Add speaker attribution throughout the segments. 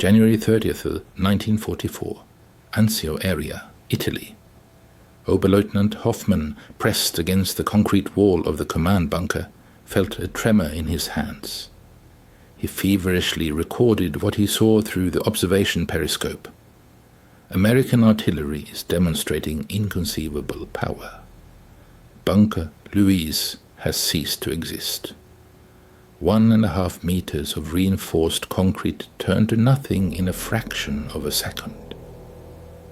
Speaker 1: January 30th, 1944, Anzio area, Italy. Oberleutnant Hoffmann, pressed against the concrete wall of the command bunker, felt a tremor in his hands. He feverishly recorded what he saw through the observation periscope. American artillery is demonstrating inconceivable power. Bunker Louise has ceased to exist. 1.5 meters of reinforced concrete turned to nothing in a fraction of a second.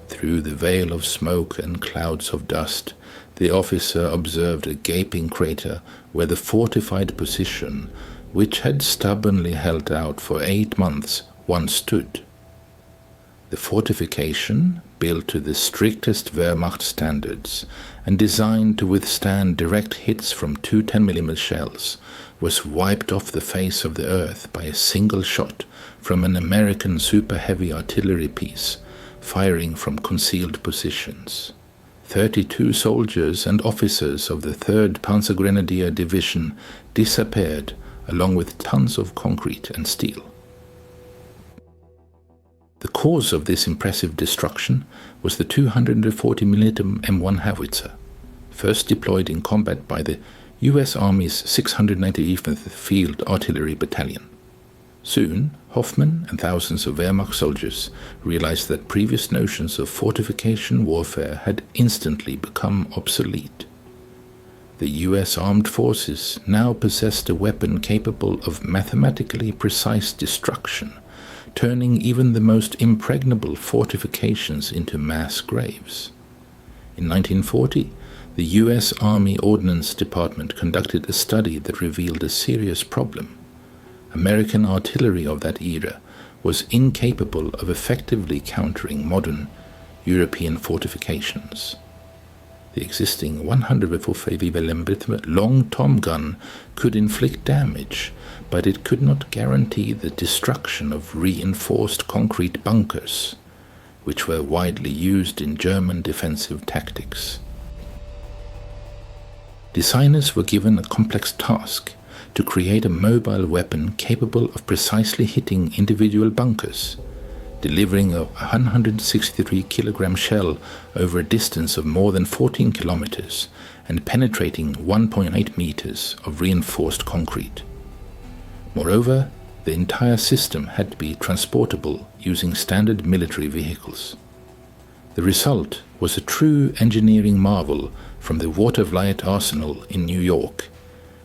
Speaker 1: Through the veil of smoke and clouds of dust, the officer observed a gaping crater where the fortified position, which had stubbornly held out for 8 months, once stood. The fortification, built to the strictest Wehrmacht standards and designed to withstand direct hits from 2 10mm shells, was wiped off the face of the earth by a single shot from an American super-heavy artillery piece firing from concealed positions. 32 soldiers and officers of the 3rd Panzergrenadier Division disappeared along with tons of concrete and steel. The cause of this impressive destruction was the 240mm M1 Howitzer, first deployed in combat by the U.S. Army's 698th Field Artillery Battalion. Soon, Hoffmann and thousands of Wehrmacht soldiers realized that previous notions of fortification warfare had instantly become obsolete. The U.S. armed forces now possessed a weapon capable of mathematically precise destruction, turning even the most impregnable fortifications into mass graves. In 1940, the U.S. Army Ordnance Department conducted a study that revealed a serious problem. American artillery of that era was incapable of effectively countering modern European fortifications. The existing 145 mm long tom gun could inflict damage, but it could not guarantee the destruction of reinforced concrete bunkers, which were widely used in German defensive tactics. Designers were given a complex task to create a mobile weapon capable of precisely hitting individual bunkers, delivering a 163-kilogram shell over a distance of more than 14 kilometers and penetrating 1.8 meters of reinforced concrete. Moreover, the entire system had to be transportable using standard military vehicles. The result was a true engineering marvel from the Watervliet Arsenal in New York,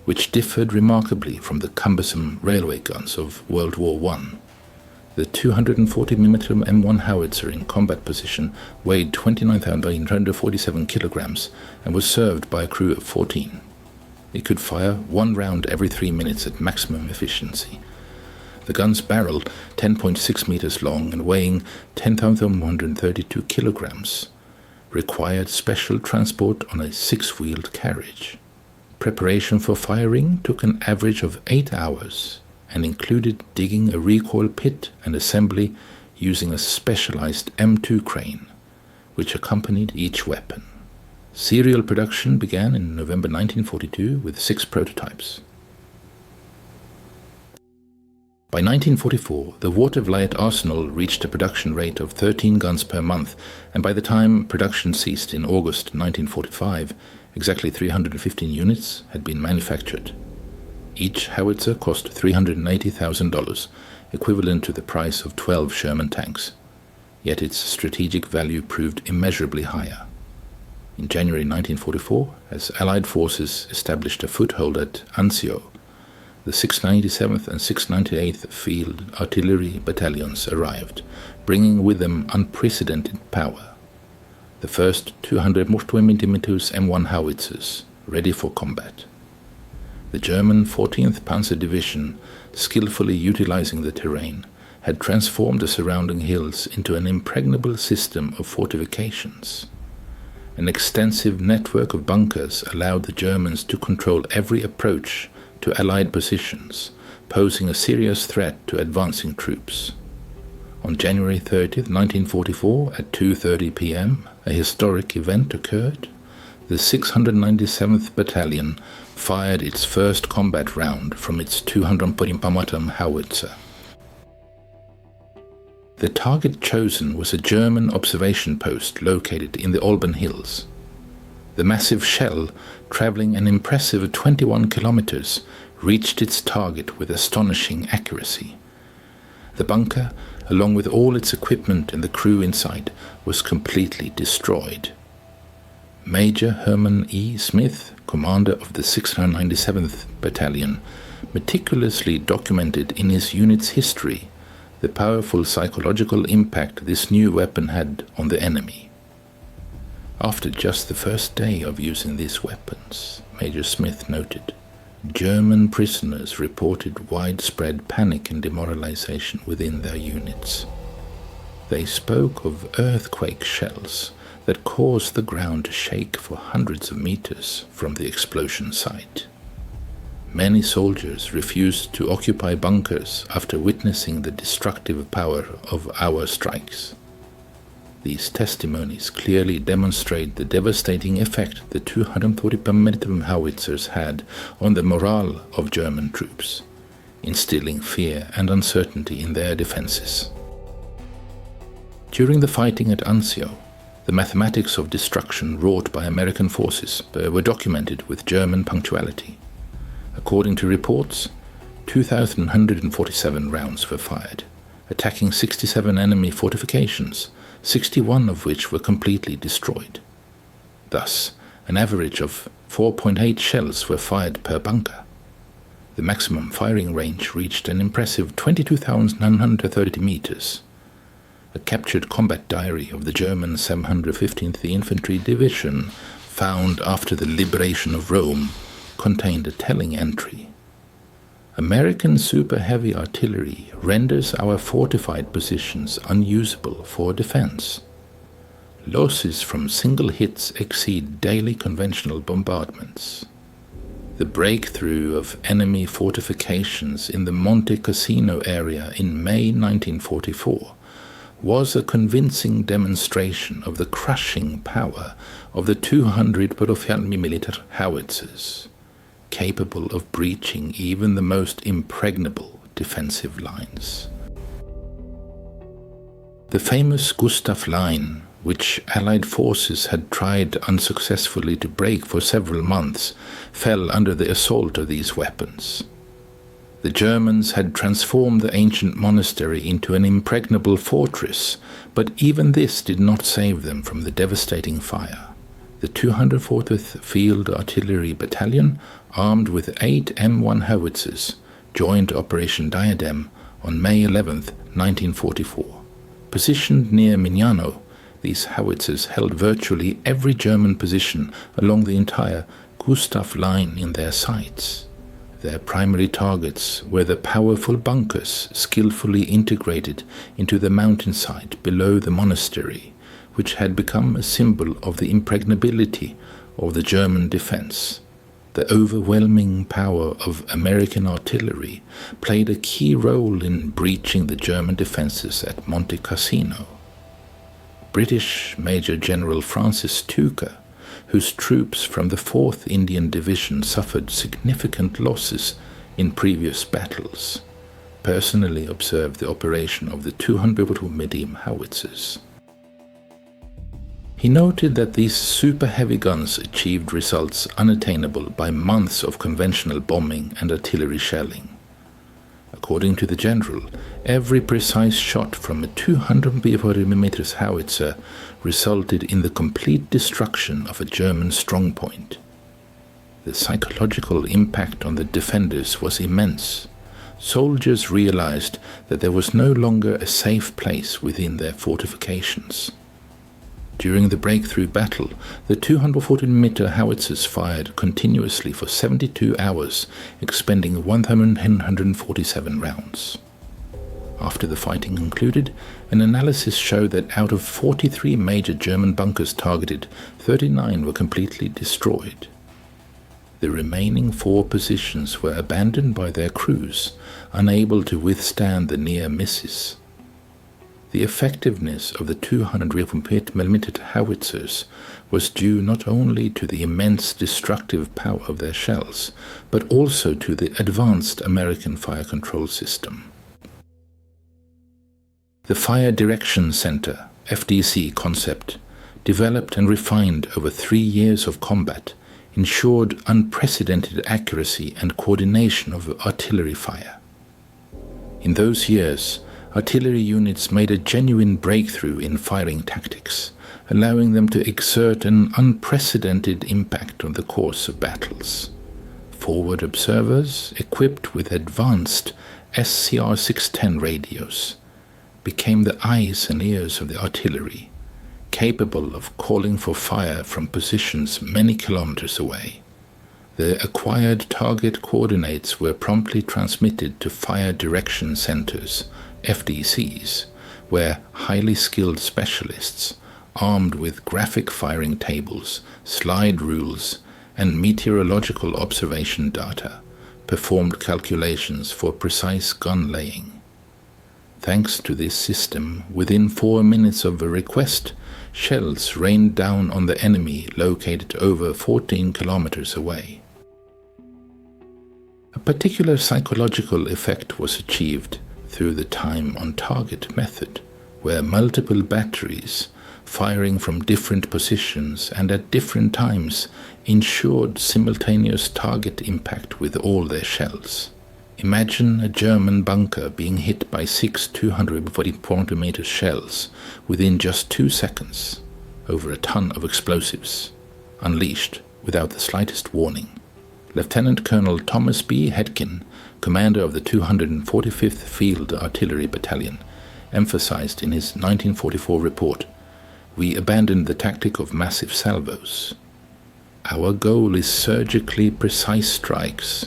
Speaker 1: which differed remarkably from the cumbersome railway guns of World War I. The 240mm M1 howitzer in combat position weighed 29,947 kilograms and was served by a crew of 14. It could fire 1 round every 3 minutes at maximum efficiency. The gun's barrel, 10.6 meters long and weighing 10,132 kilograms, required special transport on a 6-wheeled carriage. Preparation for firing took an average of 8 hours and included digging a recoil pit and assembly using a specialized M2 crane, which accompanied each weapon. Serial production began in November 1942 with 6 prototypes. By 1944, the Watervliet Arsenal reached a production rate of 13 guns per month, and by the time production ceased in August 1945, exactly 315 units had been manufactured. Each howitzer cost $380,000, equivalent to the price of 12 Sherman tanks. Yet its strategic value proved immeasurably higher. In January 1944, as Allied forces established a foothold at Anzio, the 697th and 698th Field Artillery Battalions arrived, bringing with them unprecedented power. The first 240mm M1 howitzers, ready for combat. The German 14th Panzer Division, skillfully utilizing the terrain, had transformed the surrounding hills into an impregnable system of fortifications. An extensive network of bunkers allowed the Germans to control every approach to Allied positions, posing a serious threat to advancing troops. On January 30, 1944, at 2:30 p.m., a historic event occurred. The 697th Battalion fired its first combat round from its 240mm howitzer. The target chosen was a German observation post located in the Alban Hills. The massive shell, traveling an impressive 21 kilometers, reached its target with astonishing accuracy. The bunker, along with all its equipment and the crew inside, was completely destroyed. Major Herman E. Smith, commander of the 697th Battalion, meticulously documented in his unit's history the powerful psychological impact this new weapon had on the enemy. After just the first day of using these weapons, Major Smith noted, German prisoners reported widespread panic and demoralization within their units. They spoke of earthquake shells that caused the ground to shake for hundreds of meters from the explosion site. Many soldiers refused to occupy bunkers after witnessing the destructive power of our strikes. These testimonies clearly demonstrate the devastating effect the 240 mm Howitzers had on the morale of German troops, instilling fear and uncertainty in their defenses. During the fighting at Anzio, the mathematics of destruction wrought by American forces were documented with German punctuality. According to reports, 2,147 rounds were fired, attacking 67 enemy fortifications, 61 of which were completely destroyed. Thus, an average of 4.8 shells were fired per bunker. The maximum firing range reached an impressive 22,930 meters. A captured combat diary of the German 715th Infantry Division, found after the liberation of Rome, contained a telling entry. American super heavy artillery renders our fortified positions unusable for defense. Losses from single hits exceed daily conventional bombardments. The breakthrough of enemy fortifications in the Monte Cassino area in May 1944 was a convincing demonstration of the crushing power of the 200 mm Howitzers, capable of breaching even the most impregnable defensive lines. The famous Gustav Line, which Allied forces had tried unsuccessfully to break for several months, fell under the assault of these weapons. The Germans had transformed the ancient monastery into an impregnable fortress, but even this did not save them from the devastating fire. The 240th Field Artillery Battalion, armed with 8 M1 howitzers, joined Operation Diadem on May 11, 1944. Positioned near Mignano, these howitzers held virtually every German position along the entire Gustav Line in their sights. Their primary targets were the powerful bunkers skillfully integrated into the mountainside below the monastery, which had become a symbol of the impregnability of the German defense. The overwhelming power of American artillery played a key role in breaching the German defenses at Monte Cassino. British Major General Francis Tucker, whose troops from the 4th Indian Division suffered significant losses in previous battles, personally observed the operation of the 200 medium howitzers. He noted that these super heavy guns achieved results unattainable by months of conventional bombing and artillery shelling. According to the general, every precise shot from a 240 mm howitzer resulted in the complete destruction of a German strongpoint. The psychological impact on the defenders was immense. Soldiers realized that there was no longer a safe place within their fortifications. During the breakthrough battle, the 240 mm howitzers fired continuously for 72 hours, expending 1,147 rounds. After the fighting concluded, an analysis showed that out of 43 major German bunkers targeted, 39 were completely destroyed. The remaining 4 positions were abandoned by their crews, unable to withstand the near misses. The effectiveness of the 240 mm howitzers was due not only to the immense destructive power of their shells, but also to the advanced American fire control system. The Fire Direction Center, FDC concept, developed and refined over 3 years of combat, ensured unprecedented accuracy and coordination of artillery fire. In those years, artillery units made a genuine breakthrough in firing tactics, allowing them to exert an unprecedented impact on the course of battles. Forward observers, equipped with advanced SCR 610 radios, became the eyes and ears of the artillery, capable of calling for fire from positions many kilometers away. The acquired target coordinates were promptly transmitted to Fire Direction Centers, FDCs, where highly skilled specialists, armed with graphic firing tables, slide rules, and meteorological observation data, performed calculations for precise gun laying. Thanks to this system, within 4 minutes of a request, shells rained down on the enemy located over 14 kilometers away. A particular psychological effect was achieved through the time-on-target method, where multiple batteries, firing from different positions and at different times, ensured simultaneous target impact with all their shells. Imagine a German bunker being hit by 6 240mm shells within just 2 seconds, over a ton of explosives, unleashed without the slightest warning. Lieutenant Colonel Thomas B. Hedkin, commander of the 245th Field Artillery Battalion, emphasized in his 1944 report, "We abandoned the tactic of massive salvos. Our goal is surgically precise strikes.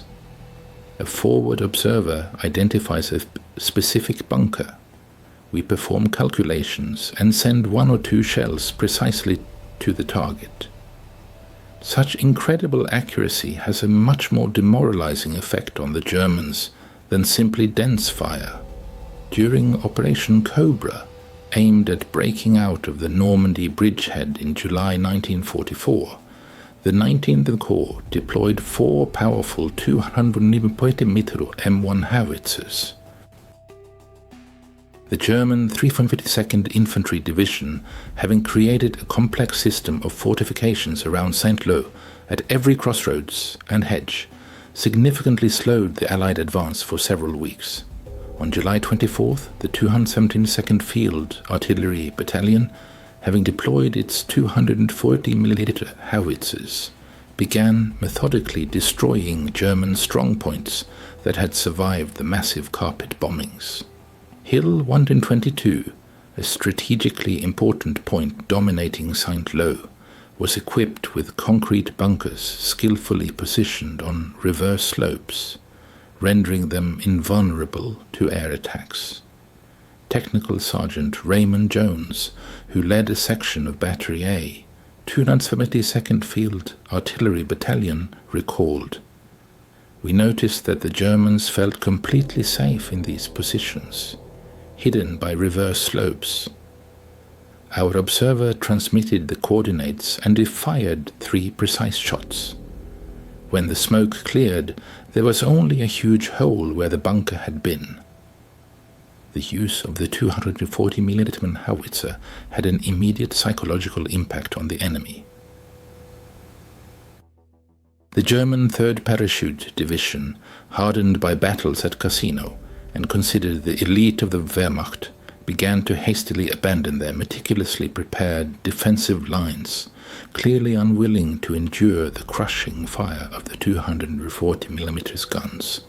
Speaker 1: A forward observer identifies a specific bunker. We perform calculations and send 1 or 2 shells precisely to the target. Such incredible accuracy has a much more demoralizing effect on the Germans than simply dense fire. During Operation Cobra, aimed at breaking out of the Normandy bridgehead in July 1944, the 19th Corps deployed 4 powerful 240mm M1 Howitzers. The German 352nd Infantry Division, having created a complex system of fortifications around Saint-Lô at every crossroads and hedge, significantly slowed the Allied advance for several weeks. On July 24th, the 272nd Field Artillery Battalion, having deployed its 240mm howitzers, began methodically destroying German strongpoints that had survived the massive carpet bombings. Hill 122, a strategically important point dominating Saint-Lô, was equipped with concrete bunkers skillfully positioned on reverse slopes, rendering them invulnerable to air attacks. Technical Sergeant Raymond Jones, who led a section of Battery A, 272nd Field Artillery Battalion, recalled, "We noticed that the Germans felt completely safe in these positions, hidden by reverse slopes. Our observer transmitted the coordinates and he fired 3 precise shots. When the smoke cleared, there was only a huge hole where the bunker had been." The use of the 240mm howitzer had an immediate psychological impact on the enemy. The German 3rd Parachute Division, hardened by battles at Cassino and considered the elite of the Wehrmacht, began to hastily abandon their meticulously prepared defensive lines, clearly unwilling to endure the crushing fire of the 240mm guns.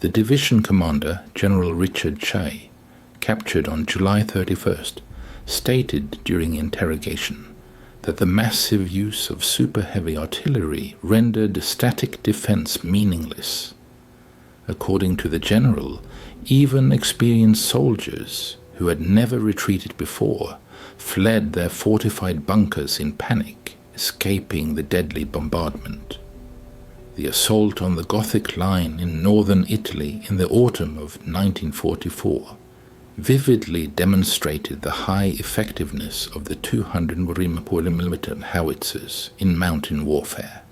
Speaker 1: The division commander, General Richard Chay, captured on July 31st, stated during interrogation that the massive use of super-heavy artillery rendered static defense meaningless. According to the general, even experienced soldiers, who had never retreated before, fled their fortified bunkers in panic, escaping the deadly bombardment. The assault on the Gothic line in northern Italy in the autumn of 1944 vividly demonstrated the high effectiveness of the 240mm howitzers in mountain warfare.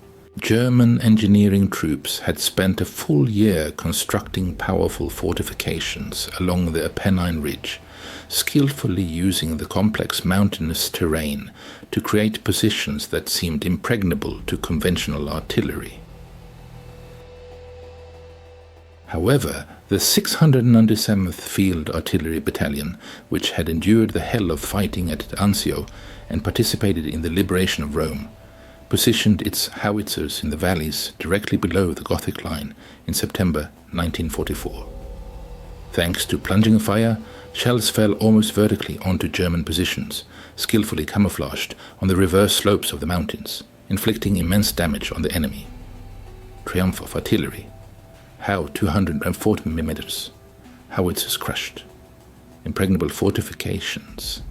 Speaker 1: German engineering troops had spent a full year constructing powerful fortifications along the Apennine Ridge skillfully using the complex mountainous terrain to create positions that seemed impregnable to conventional artillery. However, the 697th Field Artillery Battalion, which had endured the hell of fighting at Anzio and participated in the liberation of Rome, positioned its howitzers in the valleys directly below the Gothic line in September 1944. Thanks to plunging fire, shells fell almost vertically onto German positions, skillfully camouflaged on the reverse slopes of the mountains, inflicting immense damage on the enemy. Triumph of artillery. How 240mm. Howitzers crushed. Impregnable fortifications.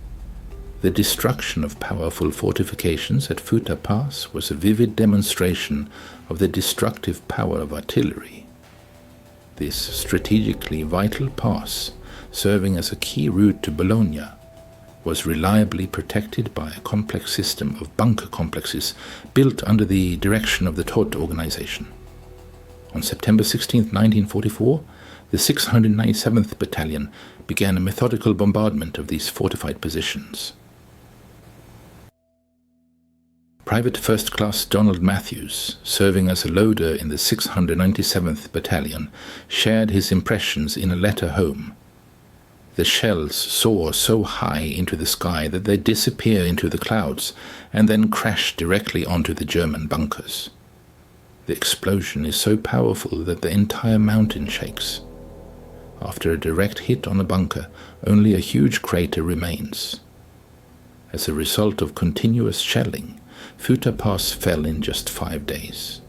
Speaker 1: The destruction of powerful fortifications at Futa Pass was a vivid demonstration of the destructive power of artillery. This strategically vital pass, serving as a key route to Bologna, was reliably protected by a complex system of bunker complexes built under the direction of the Todt organization. On September 16, 1944, the 697th Battalion began a methodical bombardment of these fortified positions. Private First Class Donald Matthews, serving as a loader in the 697th Battalion, shared his impressions in a letter home. The shells soar so high into the sky that they disappear into the clouds and then crash directly onto the German bunkers. The explosion is so powerful that the entire mountain shakes. After a direct hit on a bunker, only a huge crater remains. As a result of continuous shelling, Futa Pass fell in just 5 days.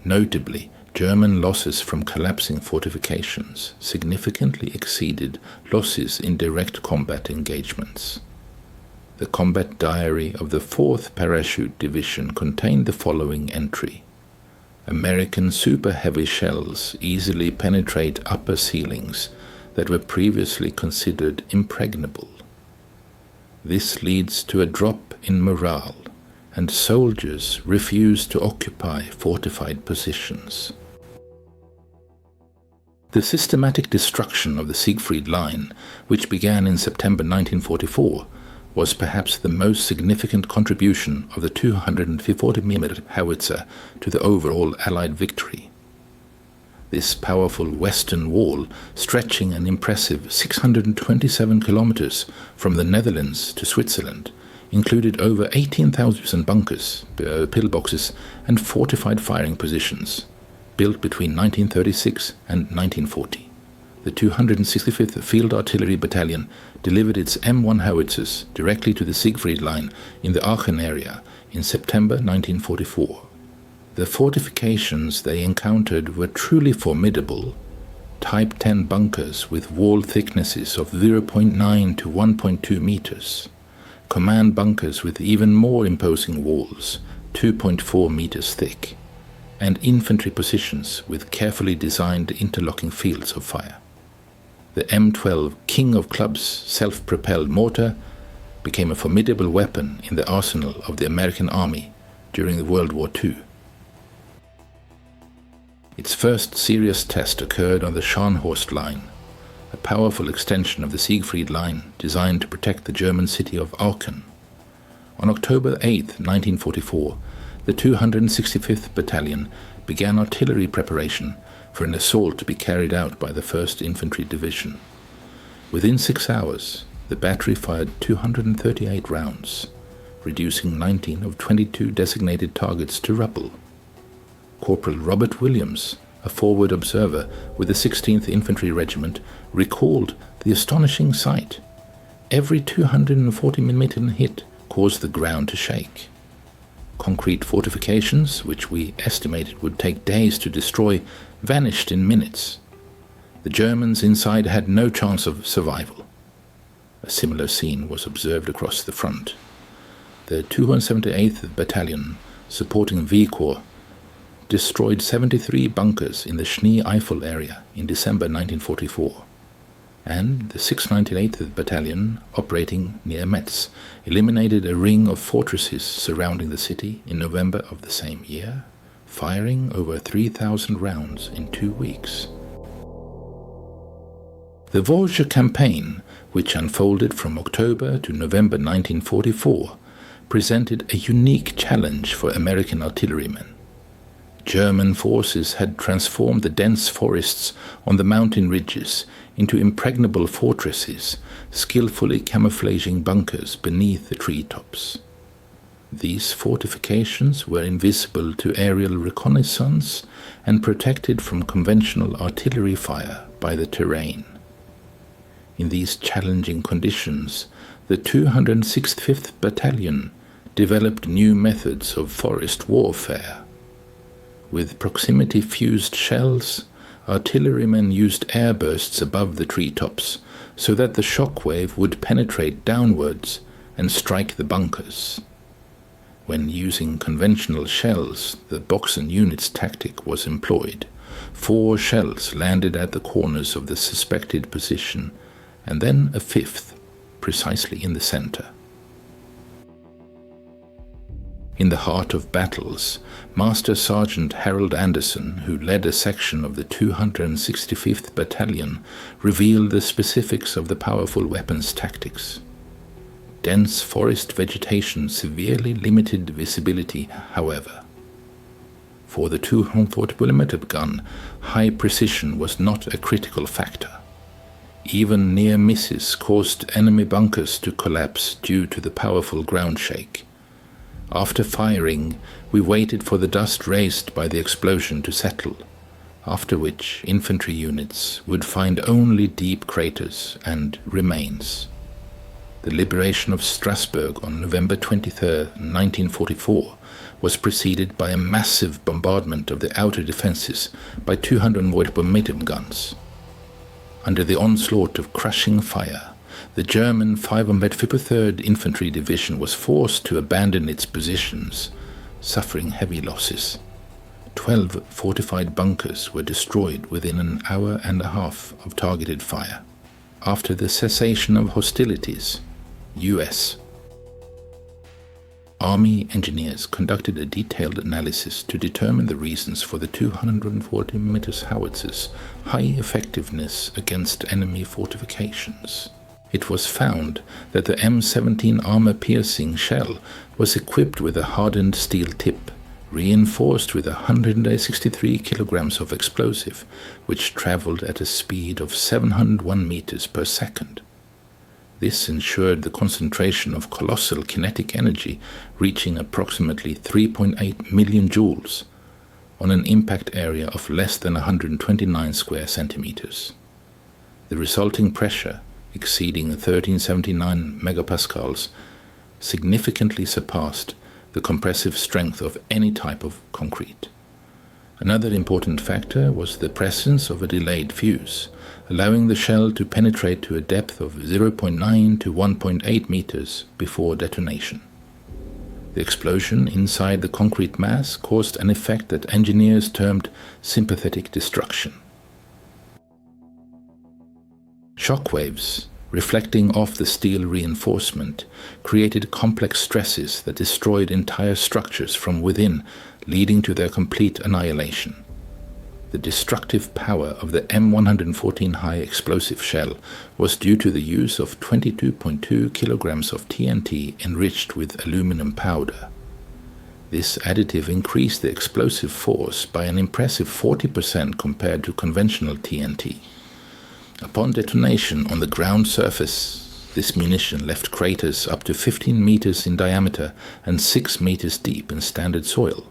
Speaker 1: Notably, German losses from collapsing fortifications significantly exceeded losses in direct combat engagements. The combat diary of the 4th Parachute Division contained the following entry. American super heavy shells easily penetrate upper ceilings that were previously considered impregnable. This leads to a drop in morale, and soldiers refuse to occupy fortified positions. The systematic destruction of the Siegfried Line, which began in September 1944, was perhaps the most significant contribution of the 240mm howitzer to the overall Allied victory. This powerful western wall, stretching an impressive 627 kilometers from the Netherlands to Switzerland, included over 18,000 bunkers, pillboxes, and fortified firing positions, built between 1936 and 1940. The 265th Field Artillery Battalion delivered its M1 howitzers directly to the Siegfried Line in the Aachen area in September 1944. The fortifications they encountered were truly formidable. Type 10 bunkers with wall thicknesses of 0.9 to 1.2 meters. Command bunkers with even more imposing walls, 2.4 meters thick. And infantry positions with carefully designed interlocking fields of fire. The M12 King of Clubs self-propelled mortar became a formidable weapon in the arsenal of the American Army during World War II. Its first serious test occurred on the Scharnhorst Line, a powerful extension of the Siegfried Line designed to protect the German city of Aachen. On October 8, 1944, the 265th Battalion began artillery preparation for an assault to be carried out by the 1st Infantry Division. Within 6 hours, the battery fired 238 rounds, reducing 19 of 22 designated targets to rubble. Corporal Robert Williams, a forward observer with the 16th Infantry Regiment, recalled the astonishing sight. Every 240mm hit caused the ground to shake. Concrete fortifications, which we estimated would take days to destroy, vanished in minutes. The Germans inside had no chance of survival. A similar scene was observed across the front. The 278th Battalion, supporting V Corps, destroyed 73 bunkers in the Schnee-Eifel area in December 1944. And the 698th Battalion, operating near Metz, eliminated a ring of fortresses surrounding the city in November of the same year, firing over 3,000 rounds in 2 weeks. The Vosges campaign which unfolded from October to November 1944, presented a unique challenge for American artillerymen. German forces had transformed the dense forests on the mountain ridges into impregnable fortresses, skillfully camouflaging bunkers beneath the treetops. These fortifications were invisible to aerial reconnaissance and protected from conventional artillery fire by the terrain. In these challenging conditions, the 265th Battalion developed new methods of forest warfare. With proximity-fused shells, artillerymen used airbursts above the treetops so that the shock wave would penetrate downwards and strike the bunkers. When using conventional shells, the box and units tactic was employed. 4 shells landed at the corners of the suspected position, and then a 5th, precisely in the center. In the heart of battles, Master Sergeant Harold Anderson, who led a section of the 265th Battalion, revealed the specifics of the powerful weapons tactics. Dense forest vegetation severely limited visibility, however. For the 240mm gun, high precision was not a critical factor. Even near misses caused enemy bunkers to collapse due to the powerful ground shake. After firing, we waited for the dust raised by the explosion to settle, after which infantry units would find only deep craters and remains. The liberation of Strasbourg on November 23, 1944, was preceded by a massive bombardment of the outer defenses by 240mm guns. Under the onslaught of crushing fire, the German 553rd Infantry Division was forced to abandon its positions, suffering heavy losses. 12 fortified bunkers were destroyed within an hour and a half of targeted fire. After the cessation of hostilities, U.S. Army engineers conducted a detailed analysis to determine the reasons for the 240mm howitzers' high effectiveness against enemy fortifications. It was found that the M17 armor-piercing shell was equipped with a hardened steel tip, reinforced with 163 kilograms of explosive, which traveled at a speed of 701 meters per second. This ensured the concentration of colossal kinetic energy reaching approximately 3.8 million joules on an impact area of less than 129 square centimeters. The resulting pressure, exceeding 1379 megapascals, significantly surpassed the compressive strength of any type of concrete. Another important factor was the presence of a delayed fuse, allowing the shell to penetrate to a depth of 0.9 to 1.8 meters before detonation. The explosion inside the concrete mass caused an effect that engineers termed sympathetic destruction. Shockwaves, reflecting off the steel reinforcement, created complex stresses that destroyed entire structures from within, leading to their complete annihilation. The destructive power of the M114 high explosive shell was due to the use of 22.2 kilograms of TNT enriched with aluminum powder. This additive increased the explosive force by an impressive 40% compared to conventional TNT. Upon detonation on the ground surface, this munition left craters up to 15 meters in diameter and 6 meters deep in standard soil.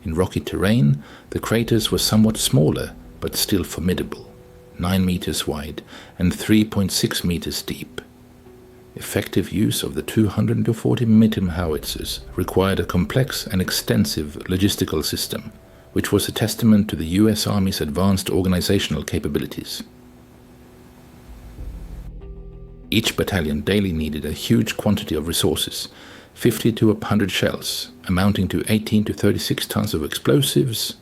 Speaker 1: In rocky terrain, the craters were somewhat smaller, but still formidable, 9 meters wide and 3.6 meters deep. Effective use of the 240mm howitzers required a complex and extensive logistical system, which was a testament to the U.S. Army's advanced organizational capabilities. Each battalion daily needed a huge quantity of resources, 50 to 100 shells, amounting to 18 to 36 tons of explosives,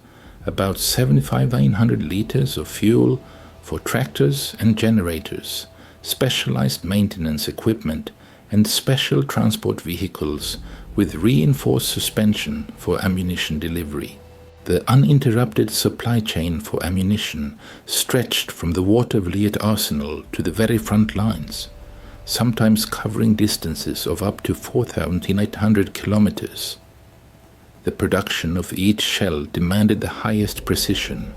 Speaker 1: about 7,500 liters of fuel for tractors and generators, specialized maintenance equipment, and special transport vehicles with reinforced suspension for ammunition delivery. The uninterrupted supply chain for ammunition stretched from the Watervliet arsenal to the very front lines, sometimes covering distances of up to 4,800 kilometers. The production of each shell demanded the highest precision,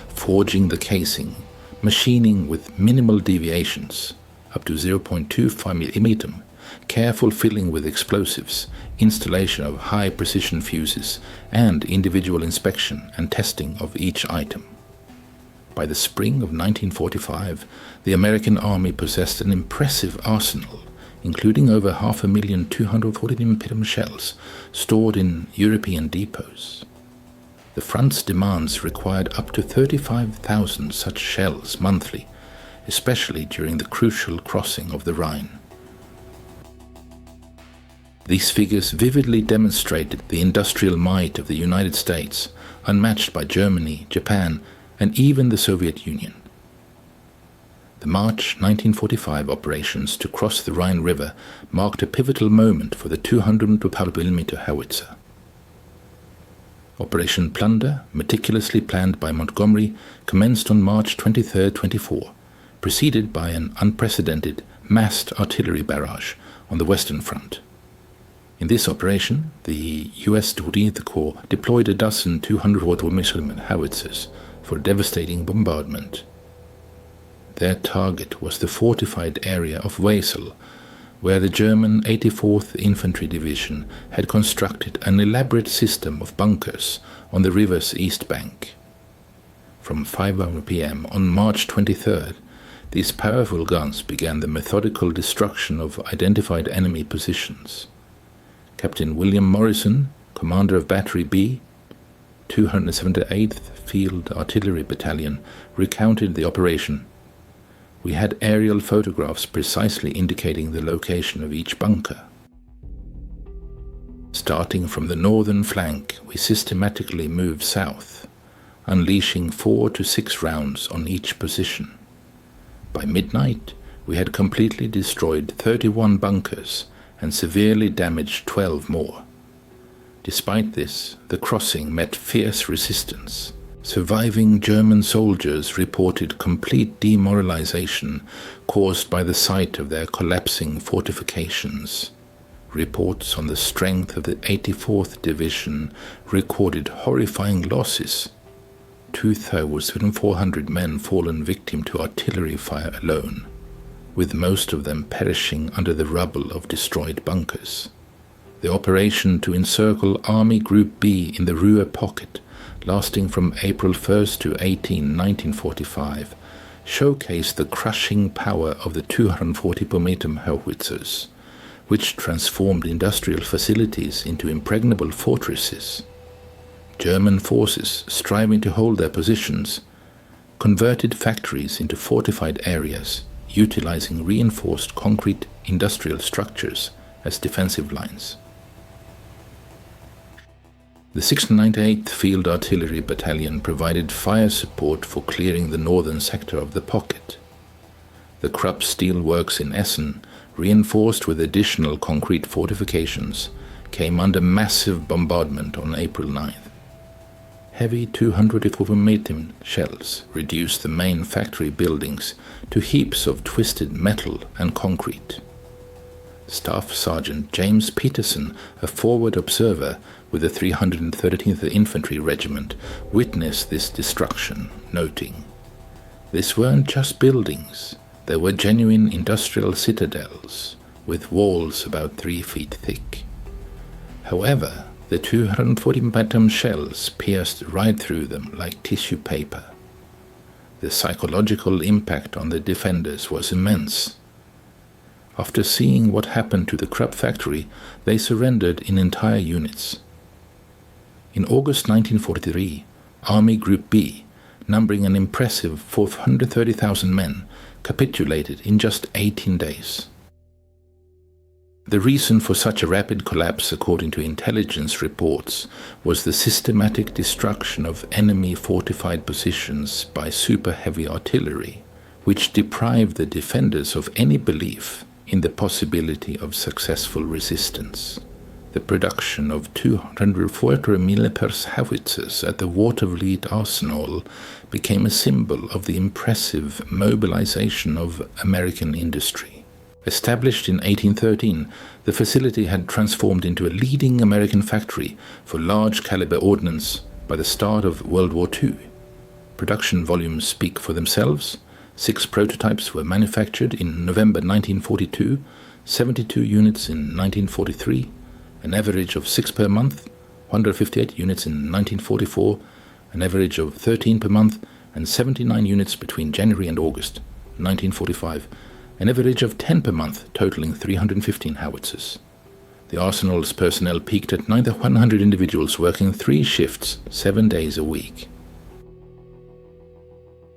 Speaker 1: forging the casing, machining with minimal deviations, up to 0.25 mm, careful filling with explosives, installation of high-precision fuses, and individual inspection and testing of each item. By the spring of 1945, the American Army possessed an impressive arsenal, including over 500,000 240mm shells stored in European depots. The front's demands required up to 35,000 such shells monthly, especially during the crucial crossing of the Rhine. These figures vividly demonstrated the industrial might of the United States, unmatched by Germany, Japan, and even the Soviet Union. The March 1945 operations to cross the Rhine River marked a pivotal moment for the 212mm howitzer. Operation Plunder, meticulously planned by Montgomery, commenced on March 23-24, preceded by an unprecedented massed artillery barrage on the Western Front. In this operation, the U.S. 14th Corps deployed a dozen 200mm howitzers for devastating bombardment. Their target was the fortified area of Wesel, where the German 84th Infantry Division had constructed an elaborate system of bunkers on the river's east bank. From 5 p.m. on March 23rd, these powerful guns began the methodical destruction of identified enemy positions. Captain William Morrison, commander of Battery B, 278th Field Artillery Battalion, recounted the operation. We had aerial photographs precisely indicating the location of each bunker. Starting from the northern flank, we systematically moved south, unleashing 4 to 6 rounds on each position. By midnight, we had completely destroyed 31 bunkers and severely damaged 12 more. Despite this, the crossing met fierce resistance. Surviving German soldiers reported complete demoralization caused by the sight of their collapsing fortifications. Reports on the strength of the 84th Division recorded horrifying losses. 2,400 men fallen victim to artillery fire alone, with most of them perishing under the rubble of destroyed bunkers. The operation to encircle Army Group B in the Ruhr pocket, lasting from April 1st to 1945, showcased the crushing power of the 240mm howitzers, which transformed industrial facilities into impregnable fortresses. German forces, striving to hold their positions, converted factories into fortified areas, utilizing reinforced concrete industrial structures as defensive lines. The 698th Field Artillery Battalion provided fire support for clearing the northern sector of the pocket. The Krupp Steel Works in Essen, reinforced with additional concrete fortifications, came under massive bombardment on April 9th. Heavy 240mm shells reduced the main factory buildings to heaps of twisted metal and concrete. Staff Sergeant James Peterson, a forward observer with the 313th Infantry Regiment, witnessed this destruction, noting, "This weren't just buildings, they were genuine industrial citadels, with walls about 3 feet thick. However, the 240mm shells pierced right through them like tissue paper. The psychological impact on the defenders was immense. After seeing what happened to the Krupp factory, they surrendered in entire units. In August 1943, Army Group B, numbering an impressive 430,000 men, capitulated in just 18 days. The reason for such a rapid collapse, according to intelligence reports, was the systematic destruction of enemy fortified positions by super-heavy artillery, which deprived the defenders of any belief in the possibility of successful resistance. The production of 240 mm Howitzers at the Watervliet arsenal became a symbol of the impressive mobilization of American industry. Established in 1813, the facility had transformed into a leading American factory for large-caliber ordnance by the start of World War II. Production volumes speak for themselves. 6 prototypes were manufactured in November 1942, 72 units in 1943, an average of 6 per month, 158 units in 1944, an average of 13 per month, and 79 units between January and August 1945, an average of 10 per month, totaling 315 howitzers. The arsenal's personnel peaked at 900 individuals working 3 shifts, 7 days a week.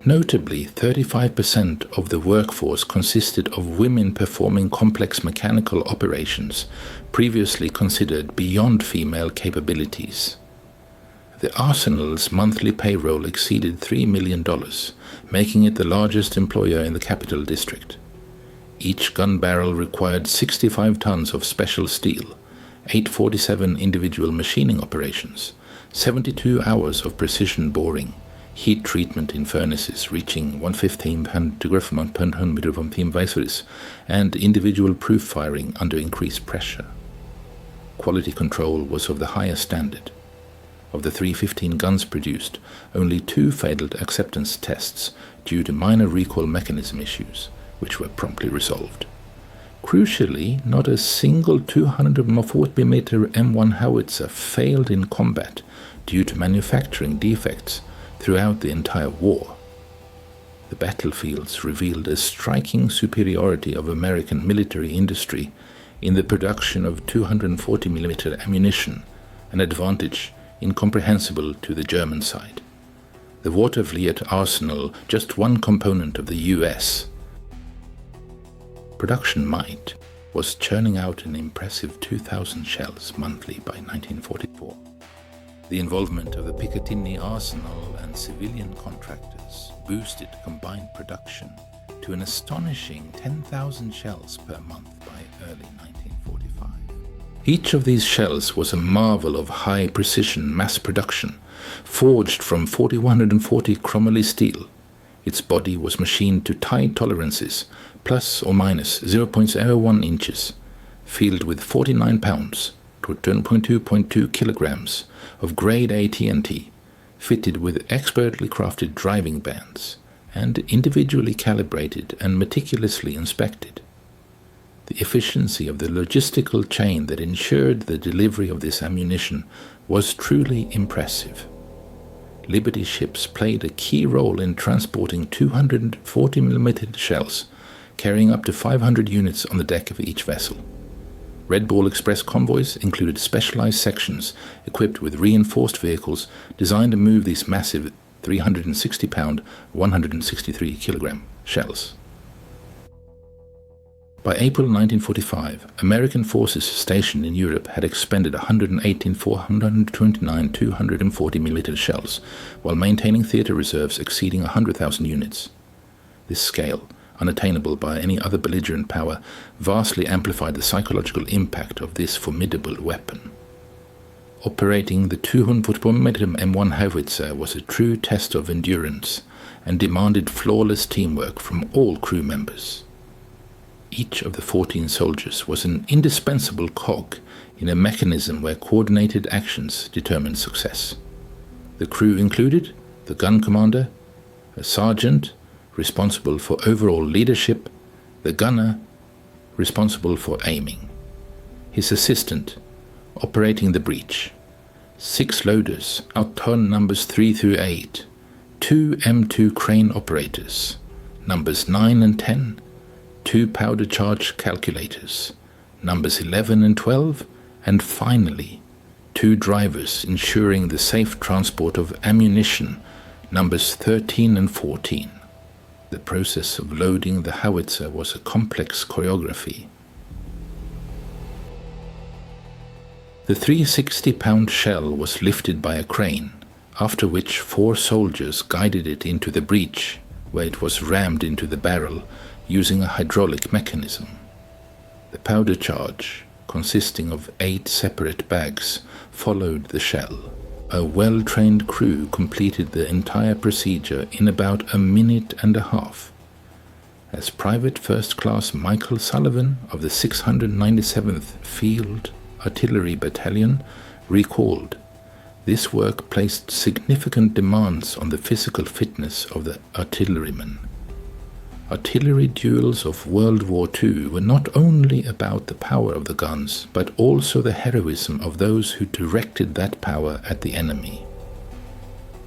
Speaker 1: Notably, 35% of the workforce consisted of women performing complex mechanical operations previously considered beyond female capabilities. The arsenal's monthly payroll exceeded $3 million, making it the largest employer in the capital district. Each gun barrel required 65 tons of special steel, 847 individual machining operations, 72 hours of precision boring, heat treatment in furnaces reaching 1/15 degree per hundred from Howitzers, and individual proof firing under increased pressure. Quality control was of the highest standard. Of the 315 guns produced, only 2 failed acceptance tests due to minor recoil mechanism issues, which were promptly resolved. Crucially, not a single 240mm M1 howitzer failed in combat due to manufacturing defects throughout the entire war. The battlefields revealed a striking superiority of American military industry in the production of 240mm ammunition, an advantage incomprehensible to the German side. The Watervliet arsenal, just one component of the US. Production might was churning out an impressive 2,000 shells monthly by 1944. The involvement of the Picatinny arsenal and civilian contractors boosted combined production to an astonishing 10,000 shells per month by early 1945. Each of these shells was a marvel of high-precision mass production, forged from 4140 chromoly steel. Its body was machined to tight tolerances, plus or minus 0.01 inches, filled with 49 pounds to 10.2 kilograms of grade A TNT, fitted with expertly crafted driving bands, and individually calibrated and meticulously inspected. The efficiency of the logistical chain that ensured the delivery of this ammunition was truly impressive. Liberty ships played a key role in transporting 240mm shells, carrying up to 500 units on the deck of each vessel. Red Ball Express convoys included specialized sections equipped with reinforced vehicles designed to move these massive 360-pound, 163-kilogram shells. By April 1945, American forces stationed in Europe had expended 118 429 240mm shells, while maintaining theater reserves exceeding 100,000 units. This scale, unattainable by any other belligerent power, vastly amplified the psychological impact of this formidable weapon. Operating the 240mm M1 howitzer was a true test of endurance and demanded flawless teamwork from all crew members. Each of the 14 soldiers was an indispensable cog in a mechanism where coordinated actions determined success. The crew included the gun commander, a sergeant responsible for overall leadership, the gunner responsible for aiming, his assistant operating the breech, 6 loaders, out turn numbers 3 through 8, 2 M2 crane operators, numbers 9 and 10, 2 powder charge calculators, numbers 11 and 12, and finally 2 drivers ensuring the safe transport of ammunition, numbers 13 and 14. The process of loading the howitzer was a complex choreography. The 360-pound shell was lifted by a crane, after which 4 soldiers guided it into the breech, where it was rammed into the barrel using a hydraulic mechanism. The powder charge, consisting of 8 separate bags, followed the shell. A well-trained crew completed the entire procedure in about a minute and a half. As Private First Class Michael Sullivan of the 697th Field Artillery Battalion recalled, this work placed significant demands on the physical fitness of the artillerymen. Artillery duels of World War II were not only about the power of the guns, but also the heroism of those who directed that power at the enemy.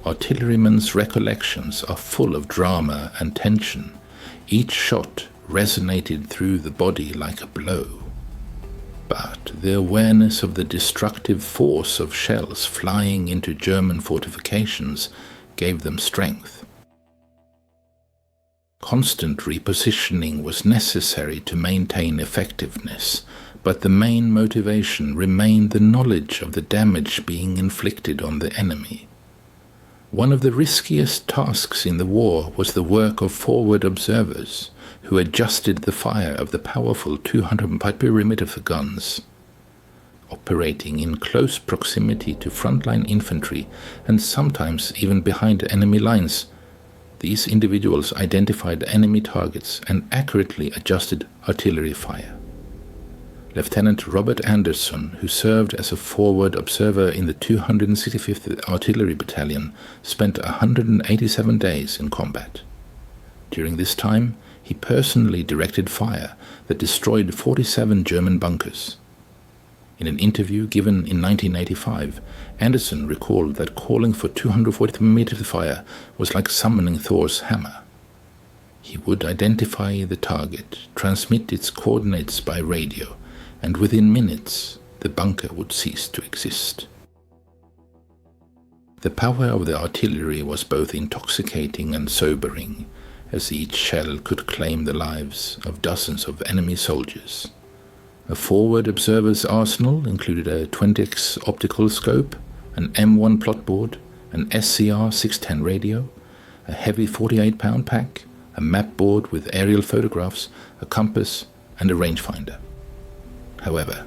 Speaker 1: Artillerymen's recollections are full of drama and tension. Each shot resonated through the body like a blow. But the awareness of the destructive force of shells flying into German fortifications gave them strength. Constant repositioning was necessary to maintain effectiveness, but the main motivation remained the knowledge of the damage being inflicted on the enemy. One of the riskiest tasks in the war was the work of forward observers, who adjusted the fire of the powerful 200 perimeter guns. Operating in close proximity to frontline infantry and sometimes even behind enemy lines, these individuals identified enemy targets and accurately adjusted artillery fire. Lieutenant Robert Anderson, who served as a forward observer in the 265th Artillery Battalion, spent 187 days in combat. During this time, he personally directed fire that destroyed 47 German bunkers. In an interview given in 1985, Anderson recalled that calling for 240mm fire was like summoning Thor's hammer. He would identify the target, transmit its coordinates by radio, and within minutes the bunker would cease to exist. The power of the artillery was both intoxicating and sobering, as each shell could claim the lives of dozens of enemy soldiers. A forward observer's arsenal included a 20x optical scope, an M1 plot board, an SCR 610 radio, a heavy 48-pound pack, a map board with aerial photographs, a compass, and a rangefinder. However,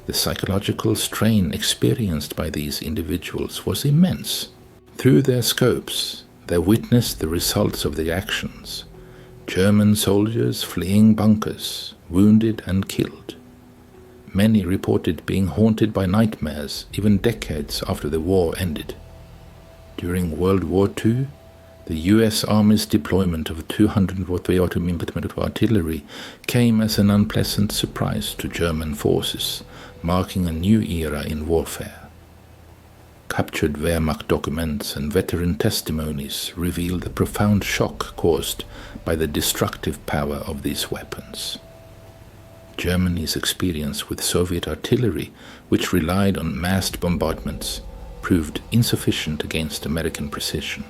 Speaker 1: the psychological strain experienced by these individuals was immense. Through their scopes, they witnessed the results of their actions: German soldiers fleeing bunkers, wounded and killed. Many reported being haunted by nightmares even decades after the war ended. During World War II, the U.S. Army's deployment of 240mm artillery came as an unpleasant surprise to German forces, marking a new era in warfare. Captured Wehrmacht documents and veteran testimonies reveal the profound shock caused by the destructive power of these weapons. Germany's experience with Soviet artillery, which relied on massed bombardments, proved insufficient against American precision.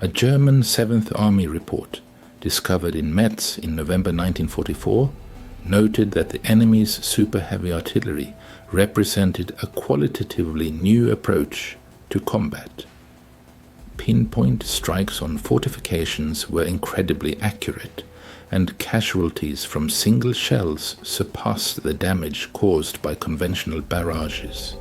Speaker 1: A German 7th Army report, discovered in Metz in November 1944, noted that the enemy's super-heavy artillery represented a qualitatively new approach to combat. Pinpoint strikes on fortifications were incredibly accurate, and casualties from single shells surpassed the damage caused by conventional barrages.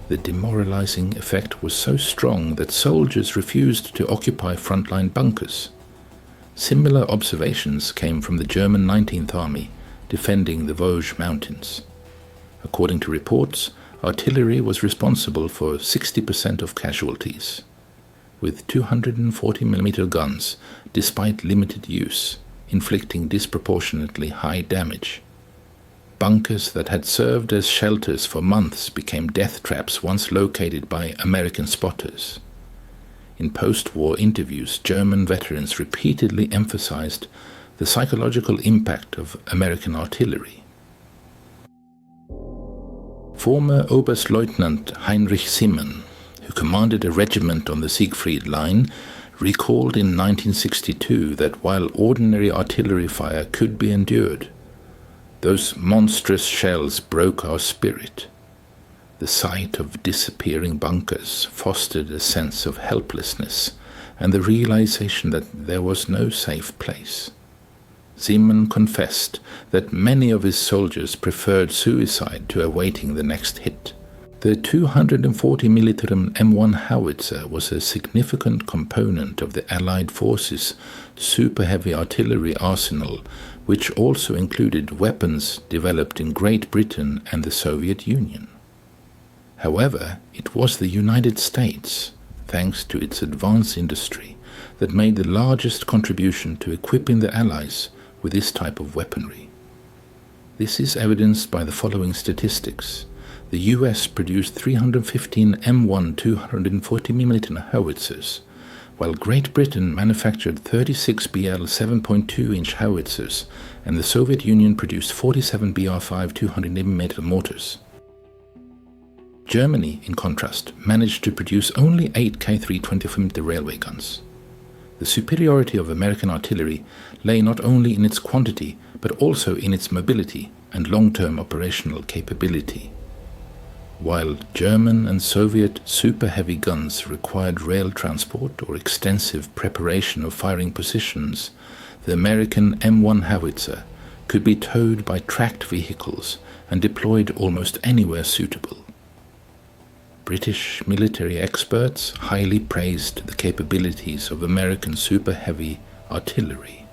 Speaker 1: The demoralizing effect was so strong that soldiers refused to occupy frontline bunkers. Similar observations came from the German 19th Army, defending the Vosges Mountains. According to reports, artillery was responsible for 60% of casualties. With 240mm guns, despite limited use, inflicting disproportionately high damage. Bunkers that had served as shelters for months became death traps once located by American spotters. In post-war interviews, German veterans repeatedly emphasized the psychological impact of American artillery. Former Oberstleutnant Heinrich Simon, who commanded a regiment on the Siegfried Line, recalled in 1962 that while ordinary artillery fire could be endured, those monstrous shells broke our spirit. The sight of disappearing bunkers fostered a sense of helplessness and the realization that there was no safe place. Zeman confessed that many of his soldiers preferred suicide to awaiting the next hit. The 240mm M1 howitzer was a significant component of the Allied forces' super-heavy artillery arsenal, which also included weapons developed in Great Britain and the Soviet Union. However, it was the United States, thanks to its advanced industry, that made the largest contribution to equipping the Allies with this type of weaponry. This is evidenced by the following statistics. The US produced 315 M1 240mm howitzers, while Great Britain manufactured 36 BL 7.2-inch howitzers, and the Soviet Union produced 47 BR5 200mm mortars. Germany, in contrast, managed to produce only 8 K3 24mm railway guns. The superiority of American artillery lay not only in its quantity, but also in its mobility and long-term operational capability. While German and Soviet super-heavy guns required rail transport or extensive preparation of firing positions, the American M1 howitzer could be towed by tracked vehicles and deployed almost anywhere suitable. British military experts highly praised the capabilities of American super-heavy artillery.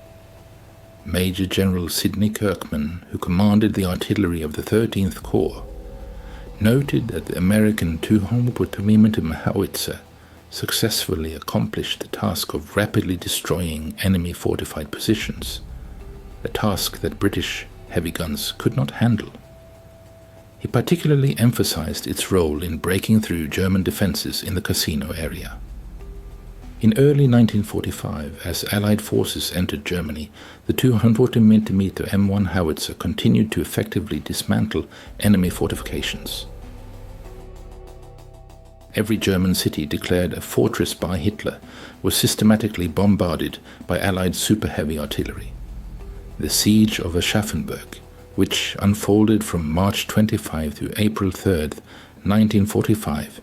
Speaker 1: Major General Sidney Kirkman, who commanded the artillery of the 13th Corps, noted that the American 240mm howitzer successfully accomplished the task of rapidly destroying enemy fortified positions, a task that British heavy guns could not handle. He particularly emphasized its role in breaking through German defenses in the Casino area. In early 1945, as Allied forces entered Germany, the 240mm M1 howitzer continued to effectively dismantle enemy fortifications. Every German city declared a fortress by Hitler was systematically bombarded by Allied super-heavy artillery. The siege of Aschaffenburg, which unfolded from March 25 to April 3, 1945,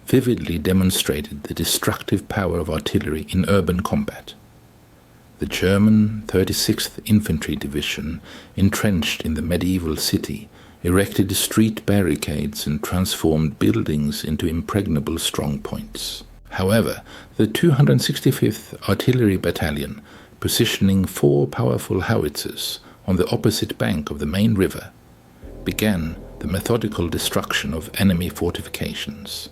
Speaker 1: vividly demonstrated the destructive power of artillery in urban combat. The German 36th Infantry Division, entrenched in the medieval city, erected street barricades and transformed buildings into impregnable strongpoints. However, the 265th Artillery Battalion, positioning 4 powerful howitzers on the opposite bank of the main river, began the methodical destruction of enemy fortifications.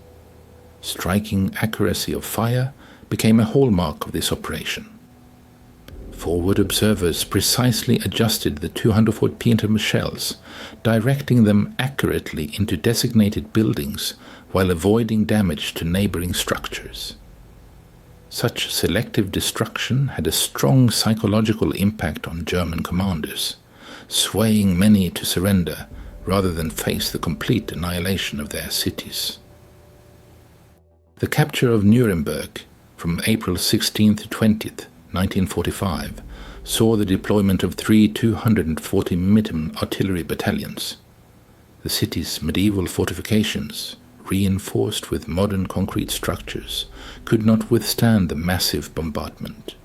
Speaker 1: Striking accuracy of fire became a hallmark of this operation. Forward observers precisely adjusted the 240mm shells, directing them accurately into designated buildings while avoiding damage to neighboring structures. Such selective destruction had a strong psychological impact on German commanders, swaying many to surrender rather than face the complete annihilation of their cities. The capture of Nuremberg from April 16 to 20, 1945, saw the deployment of 3 240mm artillery battalions. The city's medieval fortifications, reinforced with modern concrete structures, could not withstand the massive bombardment.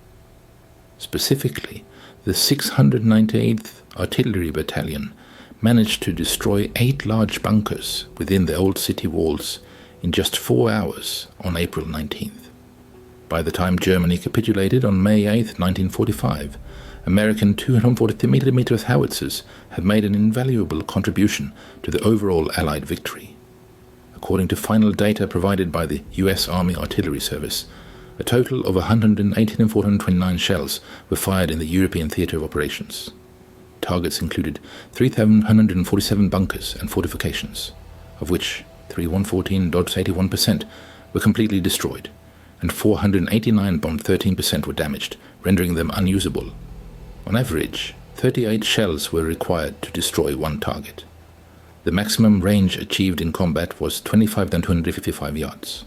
Speaker 1: Specifically, the 698th Artillery Battalion managed to destroy 8 large bunkers within the old city walls in just 4 hours on April 19th. By the time Germany capitulated on May 8, 1945, American 240mm howitzers had made an invaluable contribution to the overall Allied victory. According to final data provided by the U.S. Army Artillery Service, a total of 118 and 429 shells were fired in the European theatre of operations. Targets included 3,147 bunkers and fortifications, of which 314 Dodge 81% were completely destroyed, and 489 bombed 13% were damaged, rendering them unusable. On average, 38 shells were required to destroy one target. The maximum range achieved in combat was 25 to 255 yards.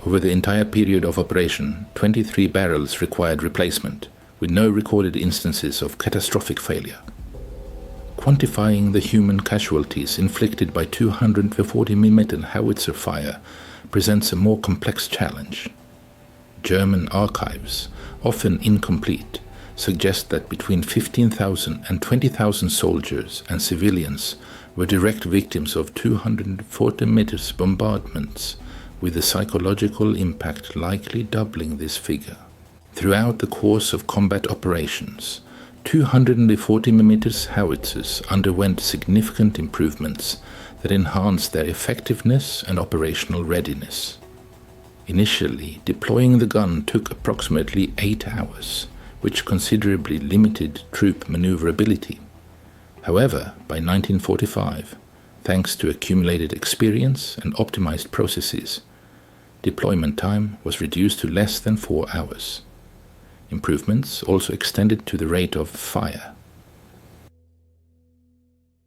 Speaker 1: Over the entire period of operation, 23 barrels required replacement, with no recorded instances of catastrophic failure. Quantifying the human casualties inflicted by 240mm howitzer fire presents a more complex challenge. German archives, often incomplete, suggest that between 15,000 and 20,000 soldiers and civilians were direct victims of 240 meters bombardments, with the psychological impact likely doubling this figure. Throughout the course of combat operations, 240 mm howitzers underwent significant improvements that enhanced their effectiveness and operational readiness. Initially, deploying the gun took approximately 8 hours, which considerably limited troop maneuverability. However, by 1945, thanks to accumulated experience and optimized processes, deployment time was reduced to less than 4 hours. Improvements also extended to the rate of fire.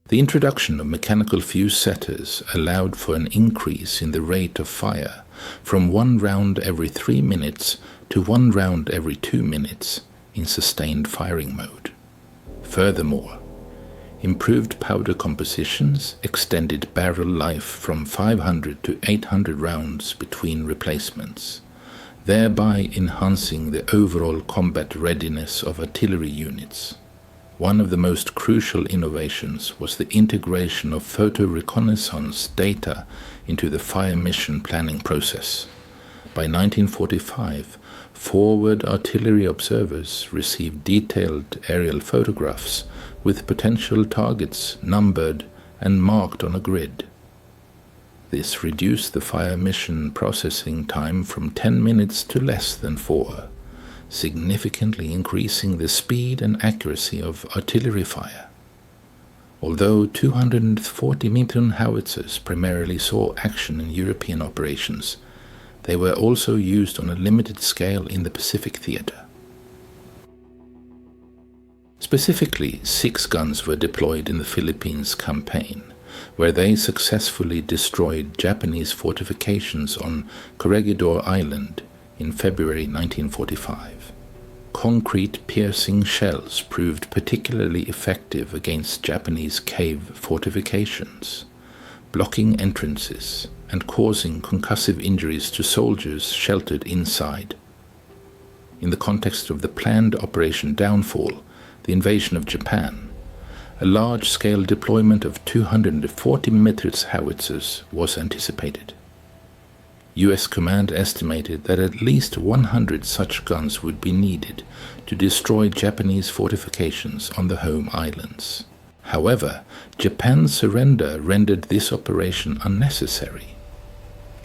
Speaker 1: The introduction of mechanical fuse setters allowed for an increase in the rate of fire from 1 round every 3 minutes to 1 round every 2 minutes in sustained firing mode. Furthermore, improved powder compositions extended barrel life from 500 to 800 rounds between replacements, thereby enhancing the overall combat readiness of artillery units. One of the most crucial innovations was the integration of photo reconnaissance data into the fire mission planning process. By 1945, forward artillery observers received detailed aerial photographs with potential targets numbered and marked on a grid. This reduced the fire mission processing time from 10 minutes to less than 4, significantly increasing the speed and accuracy of artillery fire. Although 240 mm howitzers primarily saw action in European operations, they were also used on a limited scale in the Pacific theater. Specifically, 6 guns were deployed in the Philippines campaign, where they successfully destroyed Japanese fortifications on Corregidor Island in February 1945. Concrete piercing shells proved particularly effective against Japanese cave fortifications, blocking entrances and causing concussive injuries to soldiers sheltered inside. In the context of the planned Operation Downfall, the invasion of Japan, a large-scale deployment of 240 mm howitzers was anticipated. U.S. command estimated that at least 100 such guns would be needed to destroy Japanese fortifications on the home islands. However, Japan's surrender rendered this operation unnecessary.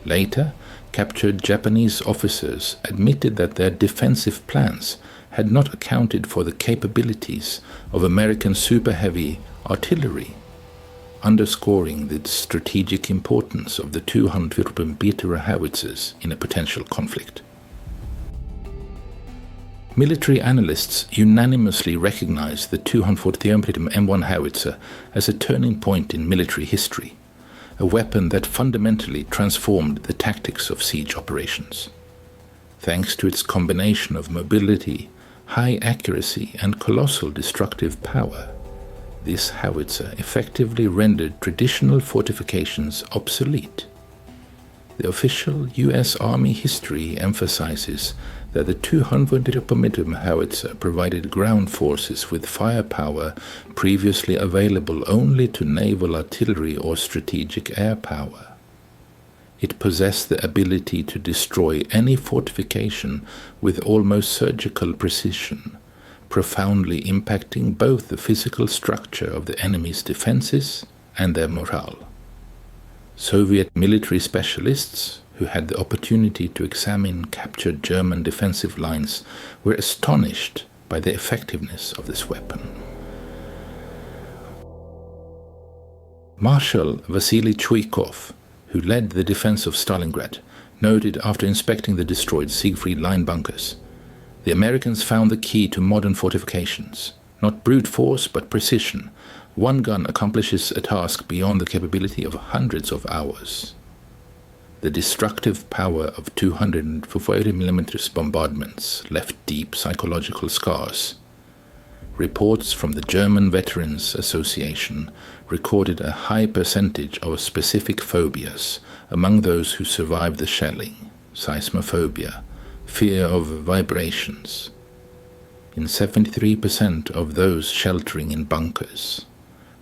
Speaker 1: Later, captured Japanese officers admitted that their defensive plans had not accounted for the capabilities of American super-heavy artillery, underscoring the strategic importance of the 200 mm howitzers in a potential conflict. Military analysts unanimously recognize the 240 mm M1 howitzer as a turning point in military history, a weapon that fundamentally transformed the tactics of siege operations. Thanks to its combination of mobility, high accuracy, and colossal destructive power, this howitzer effectively rendered traditional fortifications obsolete. The official U.S. Army history emphasizes that the 200 mm howitzer provided ground forces with firepower previously available only to naval artillery or strategic air power. It possessed the ability to destroy any fortification with almost surgical precision, profoundly impacting both the physical structure of the enemy's defenses and their morale. Soviet military specialists, who had the opportunity to examine captured German defensive lines, were astonished by the effectiveness of this weapon. Marshal Vasily Chuikov, who led the defense of Stalingrad, noted after inspecting the destroyed Siegfried Line bunkers, "The Americans found the key to modern fortifications. Not brute force, but precision. One gun accomplishes a task beyond the capability of hundreds of hours." The destructive power of 240 mm bombardments left deep psychological scars. Reports from the German Veterans Association recorded a high percentage of specific phobias among those who survived the shelling: seismophobia, fear of vibrations, in 73% of those sheltering in bunkers,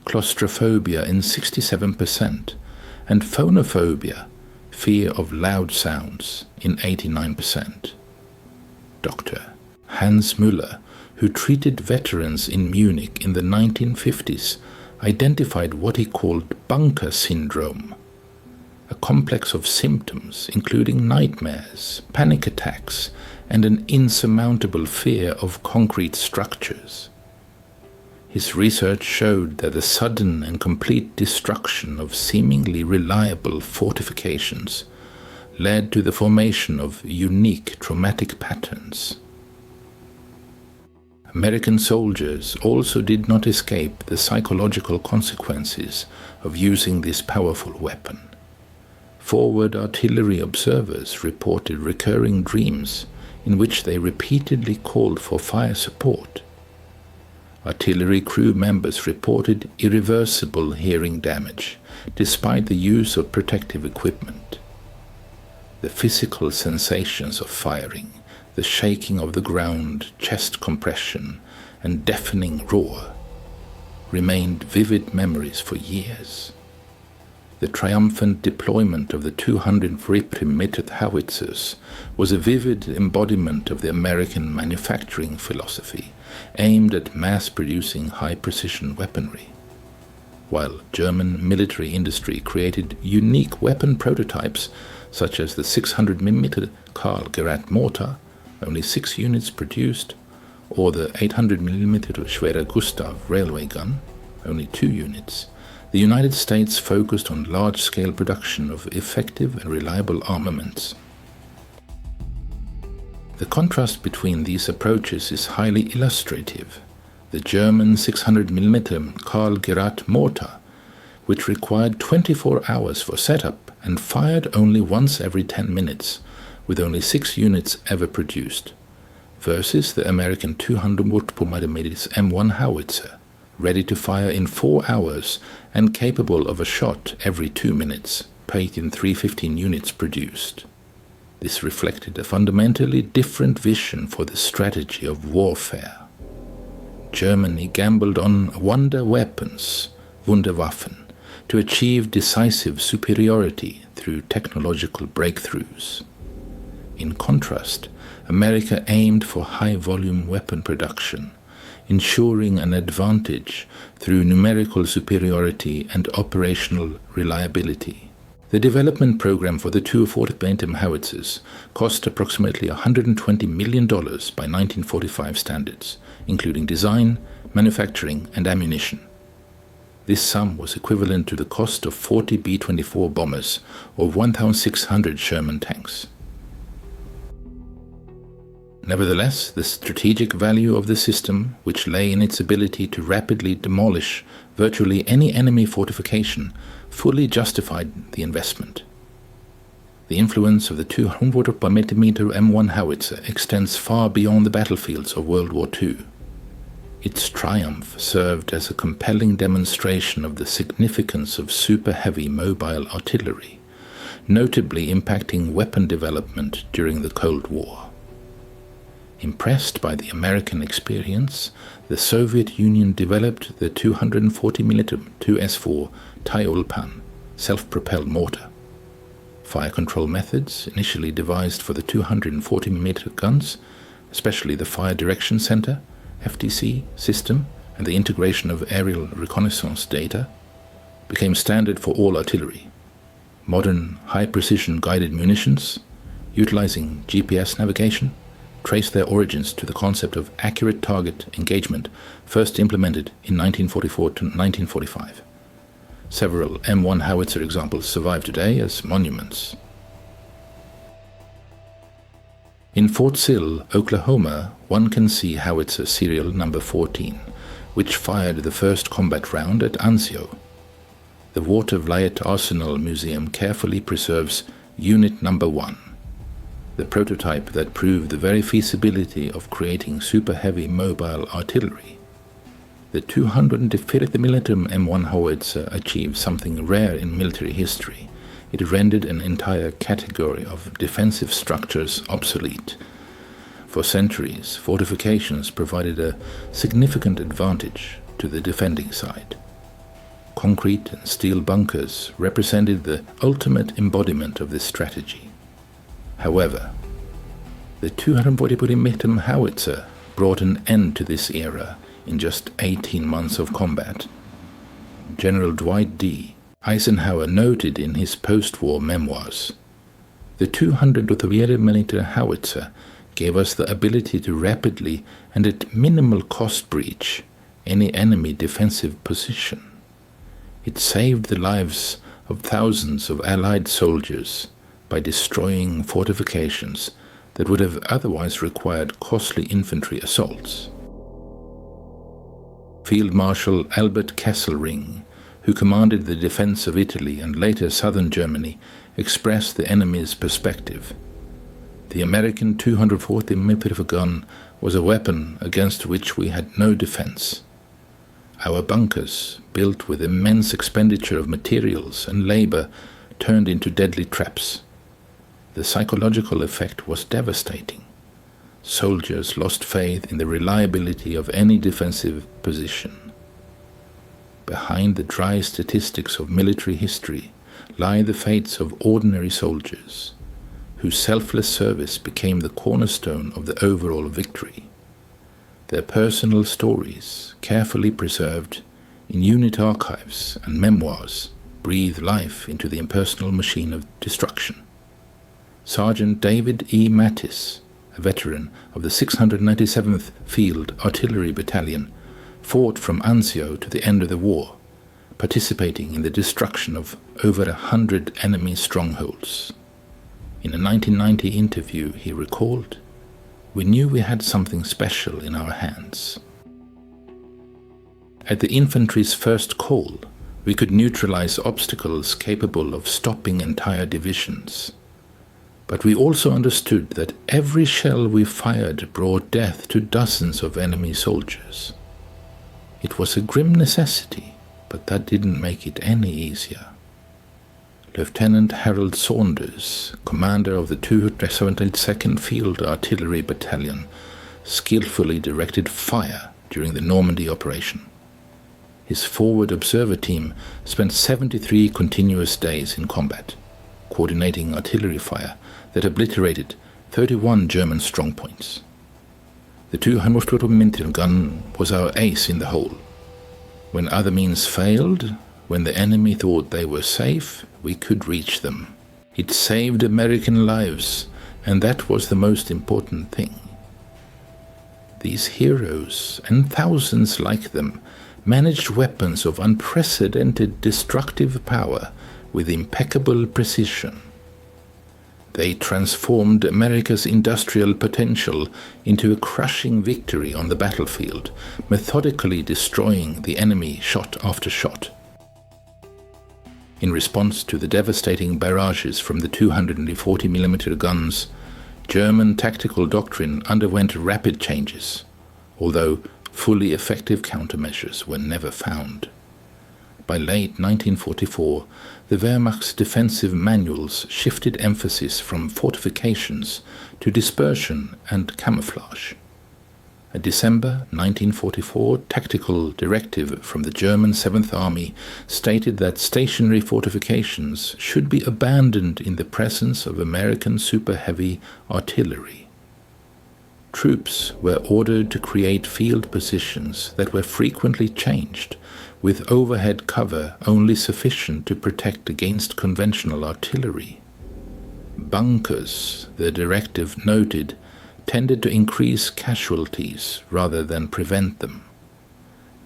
Speaker 1: claustrophobia in 67%, and phonophobia, fear of loud sounds, in 89%. Dr. Hans Müller, who treated veterans in Munich in the 1950s, identified what he called bunker syndrome, a complex of symptoms including nightmares, panic attacks, and an insurmountable fear of concrete structures. His research showed that the sudden and complete destruction of seemingly reliable fortifications led to the formation of unique traumatic patterns. American soldiers also did not escape the psychological consequences of using this powerful weapon. Forward artillery observers reported recurring dreams in which they repeatedly called for fire support. Artillery crew members reported irreversible hearing damage, despite the use of protective equipment. The physical sensations of firing, the shaking of the ground, chest compression, and deafening roar remained vivid memories for years. The triumphant deployment of the 203mm Howitzers was a vivid embodiment of the American manufacturing philosophy, aimed at mass-producing high-precision weaponry, while German military industry created unique weapon prototypes such as the 600mm Karl Gerät mortar, only 6 units produced, or the 800mm Schwerer Gustav railway gun, only 2 units. The United States focused on large-scale production of effective and reliable armaments. The contrast between these approaches is highly illustrative. The German 600mm Karl Gerät mortar, which required 24 hours for setup and fired only once every 10 minutes, with only 6 units ever produced, versus the American 200mm M1 howitzer, ready to fire in 4 hours and capable of a shot every 2 minutes, paid in 315 units produced. This reflected a fundamentally different vision for the strategy of warfare. Germany gambled on wonder weapons, Wunderwaffen, to achieve decisive superiority through technological breakthroughs. In contrast, America aimed for high-volume weapon production, ensuring an advantage through numerical superiority and operational reliability. The development program for the 240mm howitzers cost approximately $120 million by 1945 standards, including design, manufacturing, and ammunition. This sum was equivalent to the cost of 40 B-24 bombers or 1,600 Sherman tanks. Nevertheless, the strategic value of the system, which lay in its ability to rapidly demolish virtually any enemy fortification, fully justified the investment. The influence of the 200mm M1 howitzer extends far beyond the battlefields of World War II. Its triumph served as a compelling demonstration of the significance of super-heavy mobile artillery, notably impacting weapon development during the Cold War. Impressed by the American experience, the Soviet Union developed the 240mm 2S4 Tyulpan self-propelled mortar. Fire control methods, initially devised for the 240mm guns, especially the Fire Direction Center, FDC system, and the integration of aerial reconnaissance data, became standard for all artillery. Modern high-precision guided munitions, utilizing GPS navigation, trace their origins to the concept of accurate target engagement, first implemented in 1944 to 1945. Several M1 howitzer examples survive today as monuments. In Fort Sill, Oklahoma, one can see howitzer serial number 14, which fired the first combat round at Anzio. The Walter Wyatt Arsenal Museum carefully preserves Unit Number 1, the prototype that proved the very feasibility of creating super-heavy mobile artillery. The 250mm M1 howitzer achieved something rare in military history. It rendered an entire category of defensive structures obsolete, For centuries, fortifications provided a significant advantage to the defending side. Concrete and steel bunkers represented the ultimate embodiment of this strategy. However, the 240mm howitzer brought an end to this era in just 18 months of combat. General Dwight D. Eisenhower noted in his post-war memoirs, "The 240mm howitzer gave us the ability to rapidly and at minimal cost breach any enemy defensive position. It saved the lives of thousands of Allied soldiers by destroying fortifications that would have otherwise required costly infantry assaults." Field Marshal Albert Kesselring, who commanded the defense of Italy and later southern Germany, expressed the enemy's perspective. The American 240mm gun was a weapon against which we had no defense. Our bunkers, built with immense expenditure of materials and labor, turned into deadly traps. The psychological effect was devastating. Soldiers lost faith in the reliability of any defensive position. Behind the dry statistics of military history lie the fates of ordinary soldiers, whose selfless service became the cornerstone of the overall victory. Their personal stories, carefully preserved in unit archives and memoirs, breathe life into the impersonal machine of destruction. Sergeant David E. Mattis, a veteran of the 697th Field Artillery Battalion, fought from Anzio to the end of the war, participating in the destruction of over 100 enemy strongholds. In a 1990 interview, he recalled, "We knew we had something special in our hands. At the infantry's first call, we could neutralize obstacles capable of stopping entire divisions. But we also understood that every shell we fired brought death to dozens of enemy soldiers. It was a grim necessity, but that didn't make it any easier." Lieutenant Harold Saunders, commander of the 272nd Field Artillery Battalion, skillfully directed fire during the Normandy operation. His forward observer team spent 73 continuous days in combat, coordinating artillery fire that obliterated 31 German strongpoints. The 240mm gun was our ace in the hole. When other means failed, when the enemy thought they were safe, we could reach them. It saved American lives, and that was the most important thing. These heroes, and thousands like them, managed weapons of unprecedented destructive power with impeccable precision. They transformed America's industrial potential into a crushing victory on the battlefield, methodically destroying the enemy shot after shot. In response to the devastating barrages from the 240mm guns, German tactical doctrine underwent rapid changes, although fully effective countermeasures were never found. By late 1944, the Wehrmacht's defensive manuals shifted emphasis from fortifications to dispersion and camouflage. A December 1944 tactical directive from the German 7th Army stated that stationary fortifications should be abandoned in the presence of American super-heavy artillery. Troops were ordered to create field positions that were frequently changed, with overhead cover only sufficient to protect against conventional artillery. Bunkers, the directive noted, tended to increase casualties rather than prevent them.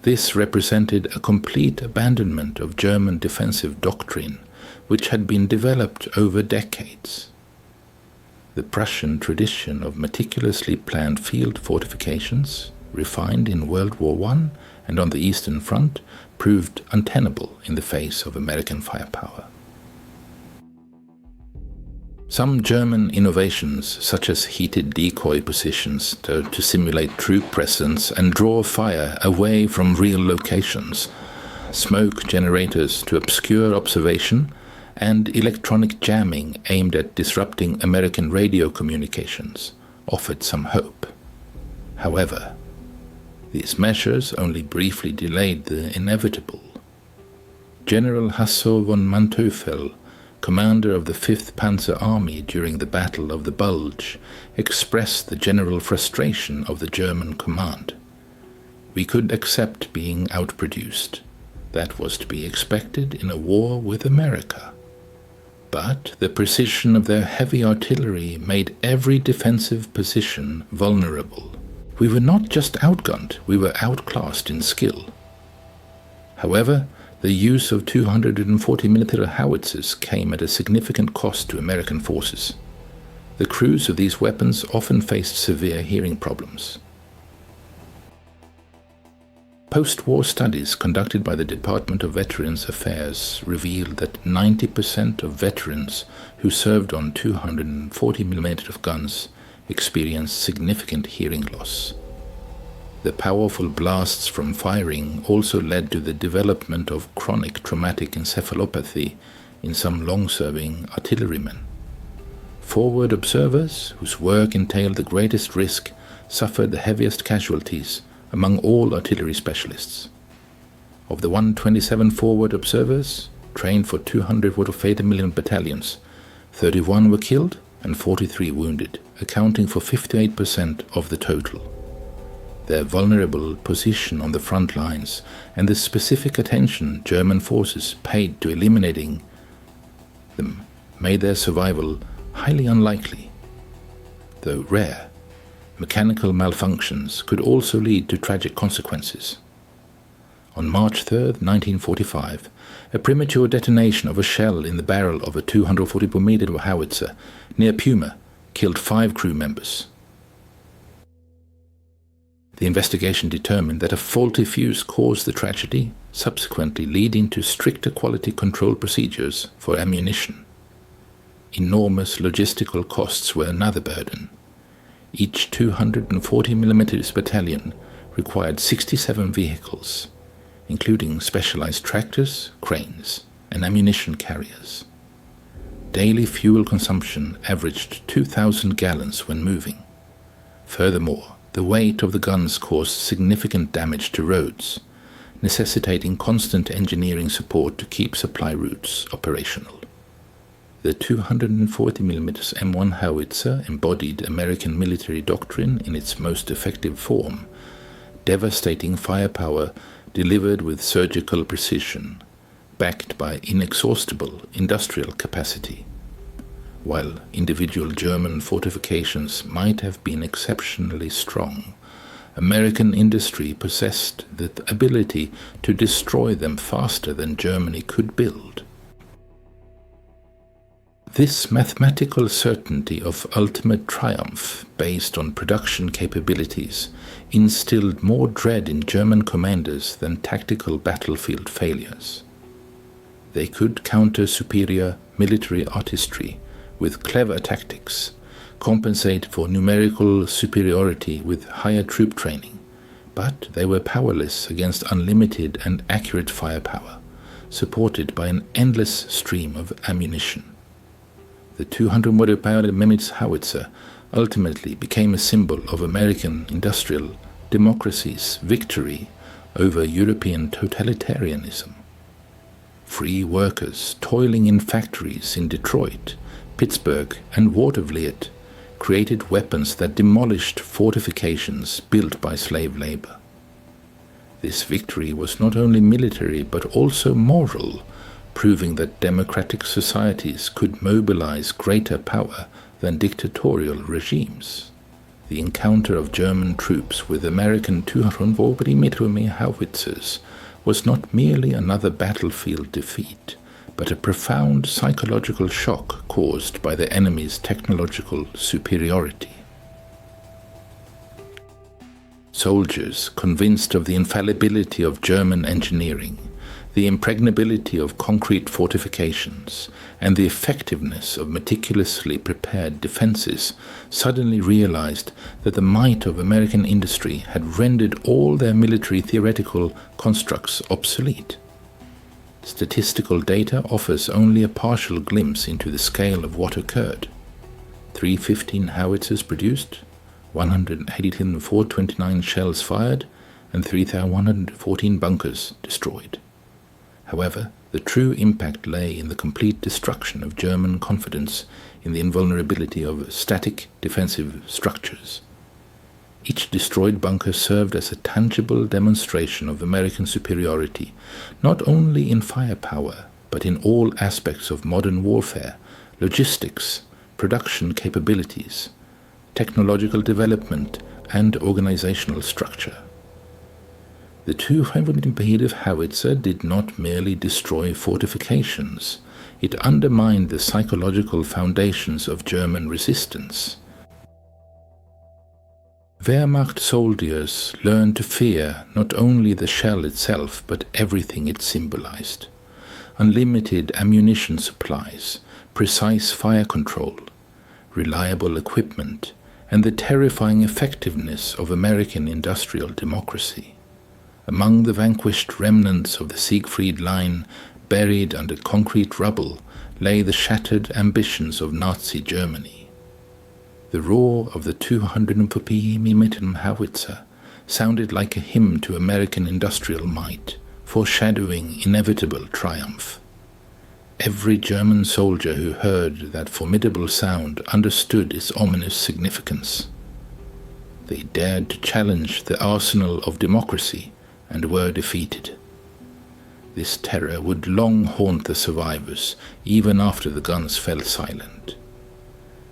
Speaker 1: This represented a complete abandonment of German defensive doctrine, which had been developed over decades. The Prussian tradition of meticulously planned field fortifications, refined in World War I and on the Eastern Front, proved untenable in the face of American firepower. Some German innovations, such as heated decoy positions to simulate troop presence and draw fire away from real locations, smoke generators to obscure observation, and electronic jamming aimed at disrupting American radio communications, offered some hope. However, these measures only briefly delayed the inevitable. General Hasso von Manteuffel, commander of the 5th Panzer Army during the Battle of the Bulge, expressed the general frustration of the German command. We could accept being outproduced. That was to be expected in a war with America. But the precision of their heavy artillery made every defensive position vulnerable. We were not just outgunned, we were outclassed in skill. However, the use of 240mm howitzers came at a significant cost to American forces. The crews of these weapons often faced severe hearing problems. Post-war studies conducted by the Department of Veterans Affairs revealed that 90% of veterans who served on 240mm guns experienced significant hearing loss. The powerful blasts from firing also led to the development of chronic traumatic encephalopathy in some long-serving artillerymen. Forward observers, whose work entailed the greatest risk, suffered the heaviest casualties among all artillery specialists. Of the 127 forward observers, trained for 200 fortifications battalions, 31 were killed and 43 wounded, accounting for 58% of the total. Their vulnerable position on the front lines and the specific attention German forces paid to eliminating them made their survival highly unlikely. Though rare, mechanical malfunctions could also lead to tragic consequences. On March 3, 1945, a premature detonation of a shell in the barrel of a 240mm howitzer near Puma killed 5 crew members. The investigation determined that a faulty fuse caused the tragedy, subsequently leading to stricter quality control procedures for ammunition. Enormous logistical costs were another burden. Each 240mm battalion required 67 vehicles, including specialized tractors, cranes, and ammunition carriers. Daily fuel consumption averaged 2,000 gallons when moving. Furthermore, the weight of the guns caused significant damage to roads, necessitating constant engineering support to keep supply routes operational. The 240mm M1 howitzer embodied American military doctrine in its most effective form, devastating firepower delivered with surgical precision, backed by inexhaustible industrial capacity. While individual German fortifications might have been exceptionally strong, American industry possessed the ability to destroy them faster than Germany could build. This mathematical certainty of ultimate triumph based on production capabilities instilled more dread in German commanders than tactical battlefield failures. They could counter superior military artistry with clever tactics, compensate for numerical superiority with higher troop training, but they were powerless against unlimited and accurate firepower, supported by an endless stream of ammunition. The 240mm howitzer ultimately became a symbol of American industrial democracy's victory over European totalitarianism. Free workers toiling in factories in Detroit, Pittsburgh, and Watervliet created weapons that demolished fortifications built by slave labor. This victory was not only military but also moral, proving that democratic societies could mobilize greater power than dictatorial regimes. The encounter of German troops with American 240mm howitzers was not merely another battlefield defeat, but a profound psychological shock caused by the enemy's technological superiority. Soldiers, convinced of the infallibility of German engineering, the impregnability of concrete fortifications, and the effectiveness of meticulously prepared defenses, suddenly realized that the might of American industry had rendered all their military theoretical constructs obsolete. Statistical data offers only a partial glimpse into the scale of what occurred. 315 howitzers produced, 180 429 shells fired, and 3,114 bunkers destroyed. However, the true impact lay in the complete destruction of German confidence in the invulnerability of static defensive structures. Each destroyed bunker served as a tangible demonstration of American superiority, not only in firepower, but in all aspects of modern warfare, logistics, production capabilities, technological development, and organizational structure. The 200mm howitzer did not merely destroy fortifications, it undermined the psychological foundations of German resistance. Wehrmacht soldiers learned to fear not only the shell itself, but everything it symbolized. Unlimited ammunition supplies, precise fire control, reliable equipment, and the terrifying effectiveness of American industrial democracy. Among the vanquished remnants of the Siegfried Line, buried under concrete rubble, lay the shattered ambitions of Nazi Germany. The roar of the 240mm howitzer sounded like a hymn to American industrial might, foreshadowing inevitable triumph. Every German soldier who heard that formidable sound understood its ominous significance. They dared to challenge the arsenal of democracy and were defeated. This terror would long haunt the survivors, even after the guns fell silent.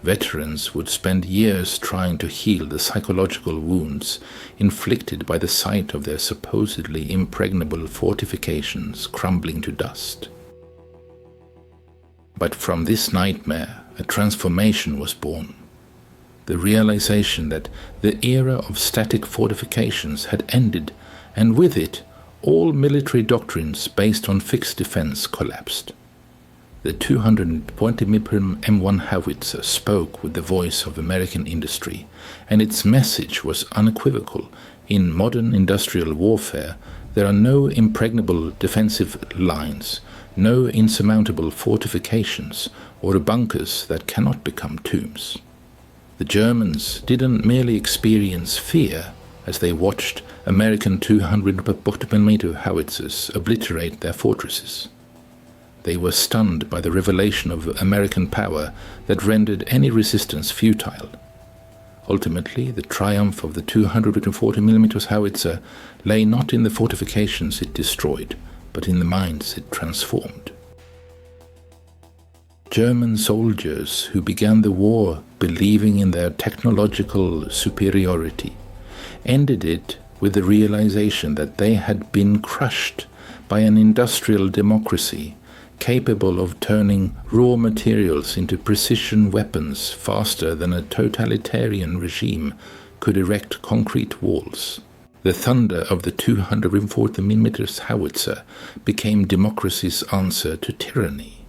Speaker 1: Veterans would spend years trying to heal the psychological wounds inflicted by the sight of their supposedly impregnable fortifications crumbling to dust. But from this nightmare, a transformation was born. The realization that the era of static fortifications had ended, and with it, all military doctrines based on fixed defense collapsed. The 220mm M1 howitzer spoke with the voice of American industry, and its message was unequivocal. In modern industrial warfare, there are no impregnable defensive lines, no insurmountable fortifications, or bunkers that cannot become tombs. The Germans didn't merely experience fear as they watched American 200mm howitzers obliterate their fortresses. They were stunned by the revelation of American power that rendered any resistance futile. Ultimately, the triumph of the 240mm howitzer lay not in the fortifications it destroyed, but in the minds it transformed. German soldiers who began the war believing in their technological superiority ended it with the realization that they had been crushed by an industrial democracy capable of turning raw materials into precision weapons faster than a totalitarian regime could erect concrete walls. The thunder of the 240mm howitzer became democracy's answer to tyranny.